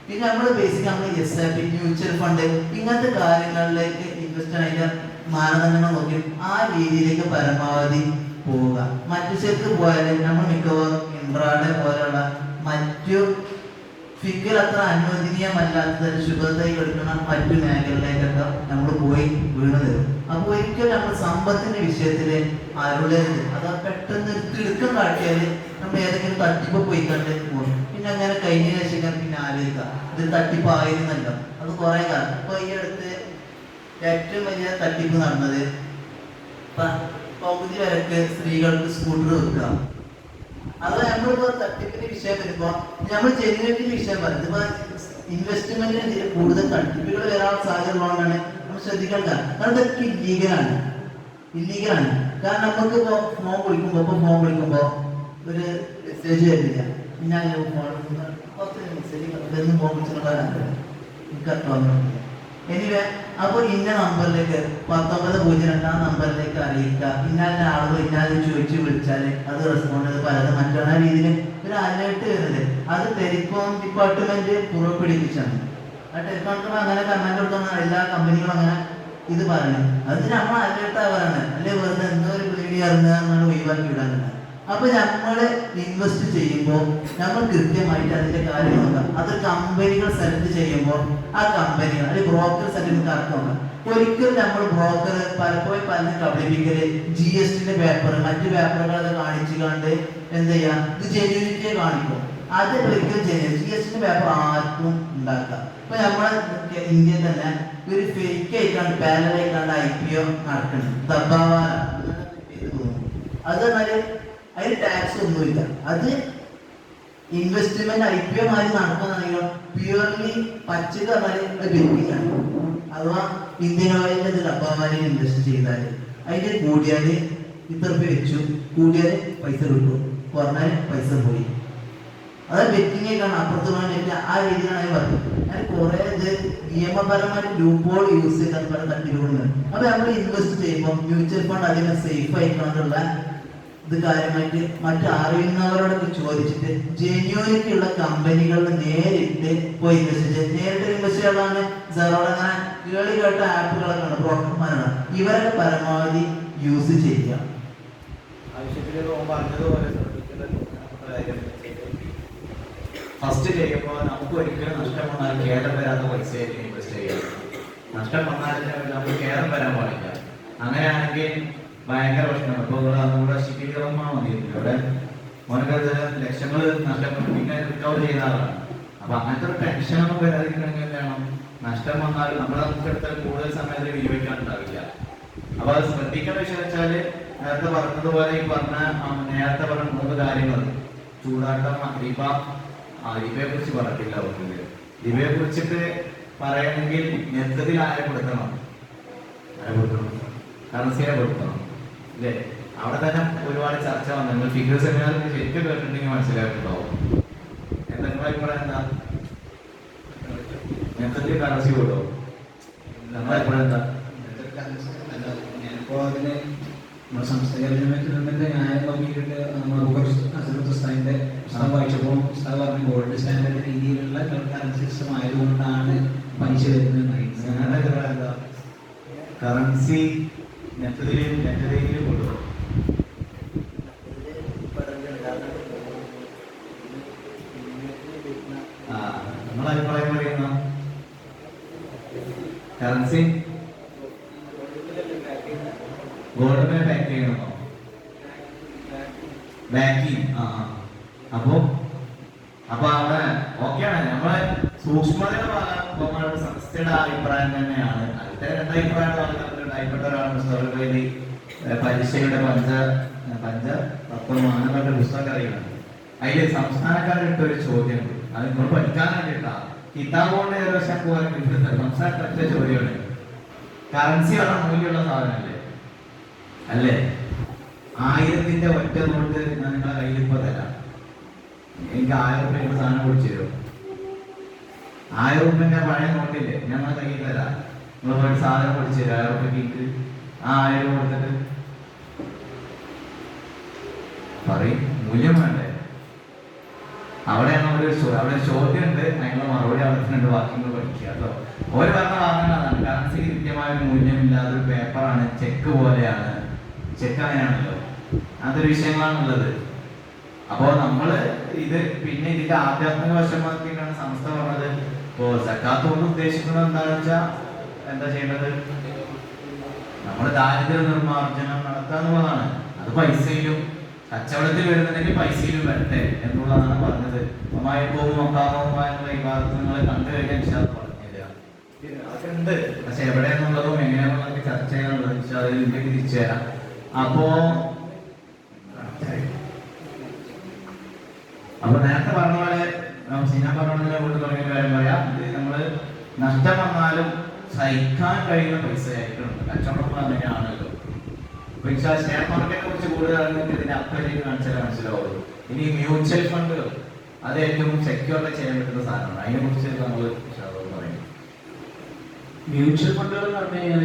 പിന്നെ നമ്മൾ ബേസിക് നമ്മൾ SIP മ്യൂച്വൽ ഫണ്ട് ഇങ്ങനത്തെ കാര്യങ്ങളിലേക്ക് ഇൻവെസ്റ്റ് അതിൻ്റെ മാനദണ്ഡങ്ങൾ നോക്കി ആ രീതിയിലേക്ക് പരമാവധി പോവുക. മറ്റു ശരിക്ക് പോയാൽ നമ്മൾ മിക്കവാറും ഇൻട്രാഡേ പോലെയുള്ള മറ്റു ഫിഗർ അത്ര അനുവദനീയമല്ലാത്ത ശുഭതയിൽ എടുക്കുന്ന മറ്റു മേഖലകളിലേക്കൊക്കെ നമ്മൾ പോയി വീണ് തരും. അപ്പോൾ ഒരിക്കലും നമ്മൾ സമ്പത്തിന്റെ വിഷയത്തിൽ ആരുടേത് അത് പെട്ടെന്ന് തിടുക്കം കാട്ടിയാൽ നമ്മൾ ഏതെങ്കിലും തട്ടിപ്പ് പോയി കണ്ട് പോകും. പിന്നെ അങ്ങനെ കഴിഞ്ഞ ശേഷം പിന്നെ ആലോചിക്കുക ഇത് തട്ടിപ്പായിരുന്നല്ല, അത് കുറെ കാലം. ഇപ്പൊ ഈ അടുത്ത് ഏറ്റവും വലിയ തട്ടിപ്പ് നടന്നത് പകുതി വരക്ക് സ്ത്രീകൾക്ക് സ്കൂട്ടർ വെക്കുക. അത് നമ്മളിപ്പോ തട്ടിപ്പിന്റെ വിഷയം വരുമ്പോ നമ്മൾ ജെനുവിനിറ്റിന്റെ വിഷയം പറയുന്നത് ഇപ്പൊ ഇൻവെസ്റ്റ്മെന്റിന് കൂടുതൽ തട്ടിപ്പുകൾ വരാൻ സാധ്യത ഉള്ളതുകൊണ്ടാണ് നമ്മൾ ശ്രദ്ധിക്കേണ്ട. കാരണം ഇതൊക്കെ ഇല്ലീഗലാണ്. കാരണം നമുക്ക് ഇപ്പൊ ഫോൺ വിളിക്കുമ്പോ ഒരു മെസ്സേജ് വരുന്നില്ല. ഞാൻ ഫോൺ മെസ്സേജ് ഫോൺ വിളിച്ചിട്ടുള്ള എനിവേ അപ്പോൾ ഇന്ന നമ്പറിലേക്ക് 1902 ആ നമ്പറിലേക്ക് അറിയിക്കുക. ഇന്നാലെ ആളുകൾ ഇന്നാലും ചോദിച്ചു വിളിച്ചാൽ അത് റെസ്പോണ്ട് ചെയ്ത് പലതും മറ്റാണ് രീതിയിൽ ഒരു അലേർട്ട് വരുന്നത്. അത് ടെലികോം ഡിപ്പാർട്ട്മെന്റ് പുറപ്പെടുവിപ്പിച്ചാണ്. ആ ടെലികോം അങ്ങനെ കമാൻഡ് കൊടുക്കുന്ന എല്ലാ കമ്പനികളും അങ്ങനെ ഇത് പറയണം. അതിന് നമ്മൾ അലേർട്ട് ആവാറാണ്, അല്ലെ വെറുതെ എന്തോ ഒരു പേടി അറിഞ്ഞാൽ ഒഴിവാക്കി വിടാനുണ്ട്. അപ്പൊ നമ്മള് ഇൻവെസ്റ്റ് ചെയ്യുമ്പോൾ നമ്മൾ കൃത്യമായിട്ട് അതിന്റെ കാര്യം നോക്കാം. അത് കമ്പനികൾ സെലക്ട് ചെയ്യുമ്പോൾ ആ കമ്പനികൾ അല്ലെങ്കിൽ ബ്രോക്കർ സെലക്ട് കറക്റ്റ് നോക്കാം. ഒരിക്കലും നമ്മൾ ബ്രോക്കർ പലപ്പോഴും പലരും കബളിപ്പിക്കല് GST പേപ്പർ മറ്റു പേപ്പറുകൾ അത് കാണിച്ചു കണ്ട് എന്ത് ചെയ്യാം, ഇത് ജെന്യൂനിറ്റിയെ കാണിക്കും. അത് ഒരിക്കലും GST പേപ്പർ ആർക്കും ഉണ്ടാക്കാം. ഇപ്പൊ നമ്മളെ ഇന്ത്യയിൽ തന്നെ ഒരു ഫേക്ക് ആയിക്കാണ്ട് പാരലായിക്കാണ്ട് IPO നടക്കണം, തബാവാല അത് പറഞ്ഞാല് അതിന് ടാക്സ് ഒന്നുമില്ല. അത് ഇൻവെസ്റ്റ്മെന്റ് IPO മാതിരി നടക്കുകയാണെങ്കിലും പ്യൂർലി പച്ചക്ക് പറഞ്ഞാൽ ബെറ്റിംഗ് ആണ്. അഥവാ ഇന്ത്യൻ ഓയിലിന്റെ ഡബ്ബാവാലിൽ ഇൻവെസ്റ്റ് ചെയ്താൽ അതിന്റെ കൂടിയാല് ഇത്ര രൂപ വെച്ചു, കൂടിയാല് പൈസ കിട്ടും, കുറഞ്ഞാൽ പൈസ പോയി. അത് ബെറ്റിങ്ങേക്കാണ് അപ്പുറത്ത് വേണ്ടിയിട്ട് ആ രീതിയിലാണ് അത് പറഞ്ഞത്. ഞാൻ കുറെ ഇത് നിയമപരമായിട്ട് ലൂപ്പോൾ യൂസ് ചെയ്താൽ പല തട്ടിലുണ്ട്. അപ്പൊ നമ്മൾ ഇൻവെസ്റ്റ് ചെയ്യുമ്പോൾ മ്യൂച്വൽ ഫണ്ട് അതിനെ സേഫ് ആയിക്കൊണ്ടുള്ള ഇത് കാര്യമായിട്ട് മറ്റു അറിയുന്നവരോടൊക്കെ ചോദിച്ചിട്ട് ജെന്യൂനിറ്റി ഉള്ള കമ്പനികളിൽ നേരിട്ട് പോയി ഇൻവെസ്റ്റ് ചെയ്യുക. നേരിട്ട് ഇൻവെസ്റ്റ് ചെയ്യാനാണ് സെറോഡ് അങ്ങനെ കേളി കേട്ട ആപ്പുകളൊക്കെ ഉണ്ട്, ബ്രോക്കർമാരാണ്. ഇവരൊക്കെ പരമാവധി യൂസ് ചെയ്യുക. ഫസ്റ്റ് ചെയ്യുമ്പോൾ നമുക്ക് ഒരിക്കലും നഷ്ടം വന്നാൽ കേരളം വരാത്ത പൈസയായിട്ട് ഇൻവെസ്റ്റ് ചെയ്യാം. നഷ്ടം വന്നാൽ നമുക്ക് കേരളം വരാൻ പാടില്ല. അങ്ങനെയാണെങ്കിൽ ഭയങ്കര പ്രശ്നമാണ്. ഇപ്പോൾ നമ്മുടെ ശിബിരമാ വന്നിരുന്നു ഇവിടെ മോനക്കത് ലക്ഷങ്ങൾ നഷ്ടപ്പെട്ടു പിന്നെ റിക്കവർ ചെയ്യുന്ന ആളാണ്. അപ്പൊ അങ്ങനത്തെ ഒരു ടെൻഷനൊന്നും വരാതിരിക്കണമെങ്കിൽ വേണം, നഷ്ടം വന്നാൽ നമ്മളെ നമുക്കെടുത്താൽ കൂടുതൽ സമയത്ത് വിനിയോഗിക്കാനുണ്ടാവില്ല. അപ്പൊ അത് ശ്രദ്ധിക്കേണ്ട വിഷയം വെച്ചാല് നേരത്തെ പറഞ്ഞതുപോലെ ഈ നേരത്തെ പറഞ്ഞ 3 കാര്യങ്ങൾ ചൂടാട്ടം, റിബയെ കുറിച്ച് പറഞ്ഞിട്ടില്ല. റിബയെ കുറിച്ചിട്ട് പറയണമെങ്കിൽ നെത്തതിൽ ആരെ കൊടുക്കണം, കറൻസിയെ കൊടുക്കണം അല്ലേ? അവിടെ തന്നെ ഒരുപാട് ചർച്ച വന്നു. നിങ്ങൾ ഫിഗർ സെമിനാർ ശരിക്കും കേട്ടിട്ടുണ്ടെങ്കിൽ മനസ്സിലായിട്ടുണ്ടാവും. എന്താ നിങ്ങളെ അഭിപ്രായം എന്താ? നെത്തത്തിൽ കറൻസി കൊടുക്കോ? നിങ്ങളെ അഭിപ്രായം എന്താ? ഞാനിപ്പോ അതിന് നമ്മുടെ സംസ്ഥാന ഗവൺമെന്റ് ഞാൻ നോക്കിയിട്ട് നമ്മുടെ പുസ്തകത്തിന്റെ പുസ്തകം വായിച്ചപ്പോൾ പുസ്തകം പറഞ്ഞ ഗോൾഡ് സ്റ്റാൻഡേർഡ് രീതിയിലുള്ള കറൻസി സിസ്റ്റം ആയതുകൊണ്ടാണ് പലിശ വരുന്നത്. കറൻസി നെറ്റതിൽ കൊണ്ടുപോകും. നമ്മളെ അഭിപ്രായം പറയുന്ന കറൻസി ഗോൾഡിനെ ബാക്ക് ചെയ്യണമോ? ബാക്കിങ്. അപ്പൊ അവിടെ ഓക്കെയാണ്. നമ്മളെ സൂക്ഷ്മതയുടെ ഭാഗം സംസ്ഥയുടെ അഭിപ്രായം തന്നെയാണ്. അതിന്റെ 2 അഭിപ്രായമാണ് ഉണ്ടായിപ്പെട്ട ഒരാളാണ് പുസ്തകത്തിൽ പലിശയുടെ പഞ്ചതത്വമാനങ്ങളുടെ പുസ്തകം അറിയണം. അതില് സംസ്ഥാനക്കാരുടെ ഒരു ചോദ്യം അത് നമ്മൾ പഠിക്കാൻ വേണ്ടിയിട്ടാ കിതാബ് കൊണ്ട് ഏകദേശം സംസ്ഥാനത്തെ ഒറ്റ ചോദ്യമാണ്, കറൻസി വളരെ മൂല്യമുള്ള സാധനമല്ലേ അല്ലേ? 1000ന്റെ ഒറ്റ നോട്ട് ഞാൻ നിങ്ങളെ കയ്യിൽ ഇപ്പൊ തരാം, എനിക്ക് 1000 രൂപ സാധനം കുടിച്ചു തരും. 1000 രൂപന്റെ പഴയ നോട്ടില്ലേ ഞങ്ങളെ കയ്യിൽ തരാം, നിങ്ങൾ പോയി സാധനം കുടിച്ചു തരും 1000 രൂപയ്ക്ക്. ആ 1000 കൊടുത്തിട്ട് പറയും മൂല്യം വേണ്ടേ? അവിടെയാണ് അവിടെ ചോദ്യം ഉണ്ട്, അതിനുള്ള മറുപടി അവിടെ തന്നെ വാക്യങ്ങൾ പഠിക്കുക കേട്ടോ. ഓര് പറഞ്ഞ വാങ്ങുന്നതാണ് കറൻസി കൃത്യമായ ഒരു മൂല്യമില്ലാത്ത ഒരു പേപ്പറാണ്, ചെക്ക് പോലെയാണ്. ചെക്ക് അങ്ങനെയാണല്ലോ, അതൊരു വിഷയങ്ങളാണുള്ളത്. അപ്പോ നമ്മള് ഇത് പിന്നെ ഇതിന്റെ ആധ്യാത്മിക വശമാക്കിയിട്ടാണ് സംസ്ഥ പറഞ്ഞത്. ഇപ്പോ സക്കാത്ത് കൊണ്ട് ഉദ്ദേശിക്കുന്നത് എന്താണെന്ന് വെച്ചാൽ എന്താ ചെയ്യേണ്ടത്? നമ്മൾ ദാരിദ്ര്യ നിർമ്മാർജ്ജനം നടത്തുക എന്നുള്ളതാണ്. അത് പൈസയിലും കച്ചവടത്തിൽ വരുന്നുണ്ടെങ്കിൽ പൈസയിലും വരട്ടെ എന്നുള്ളതാണ് പറഞ്ഞത്. മക്കാമവുമായ വിഭാഗങ്ങൾ കണ്ടു കഴിഞ്ഞാൽ പറഞ്ഞില്ല അതൊക്കെ ഉണ്ട്. പക്ഷെ എവിടെയെന്നുള്ളതും എങ്ങനെയാണെന്നുള്ളതൊക്കെ ചർച്ച ചെയ്യാനുള്ളത് അതിൽ ഇന്ത്യക്ക് തിരിച്ചു തരാം. അപ്പോ നേരത്തെ പറഞ്ഞ പോലെ ഞാൻ പറഞ്ഞതിനെ കൊണ്ട് തുടങ്ങിയ കാര്യം പറയാം. നമ്മള് നഷ്ടം വന്നാലും സഹിക്കാൻ കഴിയുന്ന പൈസ ആയിട്ടുണ്ട്. കച്ചവടം അങ്ങനെയാണല്ലോ. ഷെയർ മാർക്കറ്റിനെ കുറിച്ച് കൂടുതൽ ഇതിന്റെ അപ്പലേക്ക് കാണിച്ചാലേ മനസ്സിലാവുള്ളൂ. ഇനി മ്യൂച്വൽ ഫണ്ടുകൾ അത് ഏറ്റവും സെക്യൂർ ചെയ്യാൻ പറ്റുന്ന സാധനമാണ്. അതിനെ കുറിച്ച് നമ്മൾ പറയും. മ്യൂച്വൽ ഫണ്ടുകൾ എന്ന് പറഞ്ഞു കഴിഞ്ഞാൽ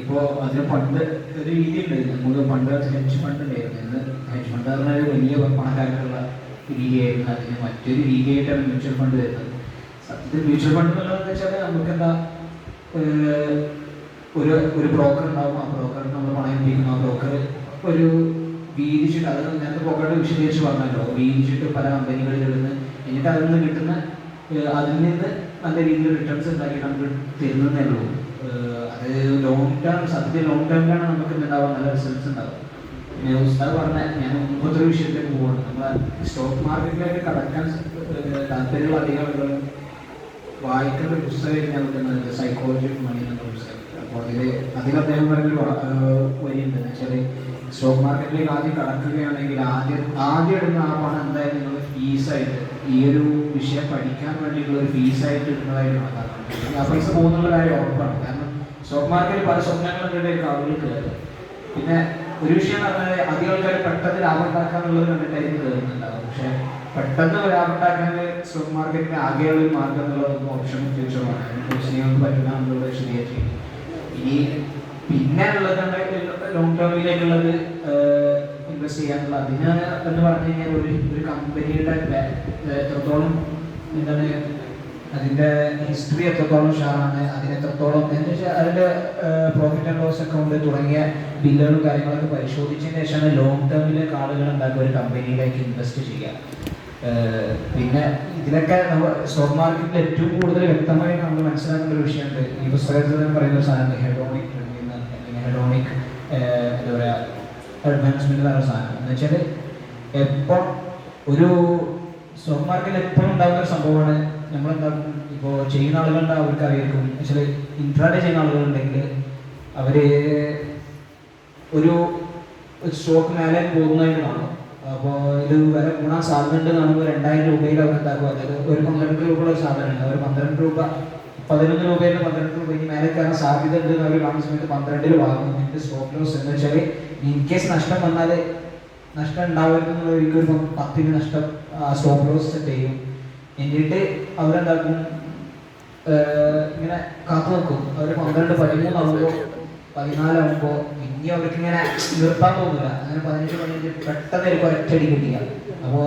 ഇപ്പോൾ അതിന് പണ്ട് ഒരു രീതി ഉണ്ടായിരുന്നു. നമുക്ക് പണ്ട് ഹെഡ്ജ് ഫണ്ട് ഉണ്ടായിരുന്നു. ഹെഡ്ജ് ഫണ്ട് പറഞ്ഞാൽ വലിയ പണക്കാർക്കുള്ള രീതിയായിരുന്നു. അതിന് മറ്റൊരു രീതിയായിട്ടാണ് മ്യൂച്വൽ ഫണ്ട് വരുന്നത്. സത്യത്തിൽ മ്യൂച്വൽ ഫണ്ട് എന്നുള്ളതെന്ന് വെച്ചാൽ നമുക്ക് എന്താ ഒരു ബ്രോക്കർ ഉണ്ടാവും. ആ ബ്രോക്കറിന് നമ്മൾ പണം ഏൽപ്പിക്കും. ആ ബ്രോക്കർ ഒരു വീതിച്ചിട്ട്, അത് നേരത്തെ പോക്കറ്റ് വിശദീകരിച്ച് പറഞ്ഞല്ലോ, വീതിച്ചിട്ട് പല കമ്പനികളിൽ ഇടുന്ന്, എന്നിട്ട് അതിൽ നിന്ന് കിട്ടുന്ന അതിൽ നിന്ന് നല്ല രീതിയിൽ റിട്ടേൺസ് ഉണ്ടാക്കി നമുക്ക് തരുന്നതേ ഉള്ളൂ. അത് ലോങ് ടേം, സത്യത്തിൽ ലോങ് ടേമിലാണ് നമുക്ക് ഉണ്ടാവുക നല്ല റിസൾട്ട്സ് ഉണ്ടാവുക. പിന്നെ ഉസ്താദ് പറഞ്ഞ, ഞാൻ മുമ്പത്തെ ഒരു വിഷയത്തിലേക്ക് പോകുന്നു. നമ്മളെ സ്റ്റോക്ക് മാർക്കറ്റിലേക്ക് കടക്കാൻ താല്പര്യമുള്ള അധികം വായിക്കേണ്ട ഒരു പുസ്തകം ഞാൻ നോക്കുന്നത് സൈക്കോളജി ഓഫ് മണി എന്ന പുസ്തകം. അപ്പോൾ അതിൽ അദ്ദേഹം പറഞ്ഞൊരു വരിയുണ്ട്, എന്ന് വെച്ചാൽ സ്റ്റോക്ക് മാർക്കറ്റിലേക്ക് ആദ്യം കടക്കുകയാണെങ്കിൽ ആദ്യം ഇടുന്ന ആ പണം എന്തായാലും നിങ്ങൾ ഫീസായിട്ട്, ഈ ഒരു വിഷയം പഠിക്കാൻ വേണ്ടിയിട്ടുള്ള ഒരു ഫീസായിട്ട് ഇടുന്നതായിട്ട് കണക്കാക്കണം. ആ പൈസ പോകുന്നുള്ള കാര്യം ഉറപ്പാണ്. കാരണം സ്റ്റോക്ക് മാർക്കറ്റിൽ പല സ്വപ്നങ്ങളുടെ ആളുകൾ കയറുക. പിന്നെ ഒരു വിഷയം പറഞ്ഞാൽ അധികം ആൾക്കാർ പെട്ടെന്ന് ലാഭം ഉണ്ടാക്കാന്നുള്ളത് കണ്ടിട്ടായിരിക്കും കയറുന്നുണ്ടാവും. പക്ഷെ പെട്ടെന്ന് ലാഭം ഉണ്ടാക്കാൻ സ്റ്റോക്ക് മാർക്കറ്റിന് ആകെയുള്ള ഒരു മാർഗം എന്നുള്ളതൊന്നും ഓപ്ഷൻ ഫ്യൂച്ചറുമാണ്. നിങ്ങൾക്ക് പറ്റില്ല എന്നുള്ളത് ശരിയാക്കി. ഇനി പിന്നെ ഉള്ളതാണ് ലോങ് ടേമിലേക്കുള്ളത് ഇൻവെസ്റ്റ് ചെയ്യാനുള്ള. അതിന് എന്ന് പറഞ്ഞു കഴിഞ്ഞാൽ ഒരു കമ്പനിയുടെ എത്രത്തോളം എന്താണ് അതിൻ്റെ ഹിസ്റ്ററി എത്രത്തോളം ഷാറാണ്, അതിനെത്രത്തോളം എന്ന് വെച്ചാൽ അതിൻ്റെ പ്രോഫിറ്റ് ആൻഡ് ലോസ് അക്കൗണ്ട് തുടങ്ങിയ ബില്ലുകളും കാര്യങ്ങളൊക്കെ പരിശോധിച്ചതിന് ശേഷമാണ് ലോങ് ടേമിലേക്ക് ആളുകൾ ഉണ്ടാക്കുക ഒരു കമ്പനിയിലേക്ക് ഇൻവെസ്റ്റ് ചെയ്യുക. പിന്നെ ഇതിലൊക്കെ നമ്മൾ സ്റ്റോക്ക് മാർക്കറ്റിൽ ഏറ്റവും കൂടുതൽ വ്യക്തമായി നമ്മൾ മനസ്സിലാക്കേണ്ട ഒരു വിഷയമുണ്ട്. ഈ പുസ്തകത്തിൽ പറയുന്ന ഒരു സാധനം ഹെഡോണിക് എന്താ പറയുക അഡ്വാൻസ്മെന്റ് എന്ന് പറയുന്ന സാധനം എന്ന് വെച്ചാൽ എപ്പോൾ ഒരു സ്റ്റോക്ക് മാർക്കറ്റിൽ എപ്പോഴും ഉണ്ടാകുന്ന ഒരു സംഭവമാണ്. നമ്മളെന്താക്കും, ഇപ്പോൾ ചെയ്യുന്ന ആളുകളുണ്ട്, അവർക്ക് അറിയായിരിക്കും. വെച്ചാൽ ഇൻട്രാഡേ ചെയ്യുന്ന ആളുകളുണ്ടെങ്കിൽ അവർ ഒരു സ്റ്റോക്ക് മേലെ പോകുന്നതായിട്ട് കാണും. അപ്പോൾ ഇത് വില കൂടാൻ സാധ്യതയുണ്ട് കാണുമ്പോൾ 2000 രൂപയിൽ അവർ എന്താക്കും, അതായത് ഒരു 12 രൂപയുള്ള ഒരു സാധനമാണ്, അവർ 12 രൂപ 11 രൂപയിൽ 12 രൂപ ഇനി മേലെ കയറാൻ സാധ്യത ഉണ്ട് എന്ന് അവർ കാണുന്ന സമയത്ത് 12 വാങ്ങും. എന്നിട്ട് സ്റ്റോപ്പ് ലോസ് എന്ന് വെച്ചാൽ ഇൻ കേസ് നഷ്ടം വന്നാൽ നഷ്ടം ഉണ്ടാവരുതെന്നുള്ളവർക്ക് ഒരു 10 നഷ്ടം സ്റ്റോപ്പ് ലോസ് സെറ്റ് ചെയ്യും. എന്നിട്ട് അവരെന്താക്കും, ഇങ്ങനെ കാത്തു നോക്കും. അവർ 12, 13 ആകുമ്പോൾ 14 ആകുമ്പോൾ ഇനി അവർക്ക് ഇങ്ങനെ നിർത്താൻ തോന്നില്ല. അങ്ങനെ 15 പെട്ടെന്ന് ഒരൊറ്റടി കിട്ടിയാൽ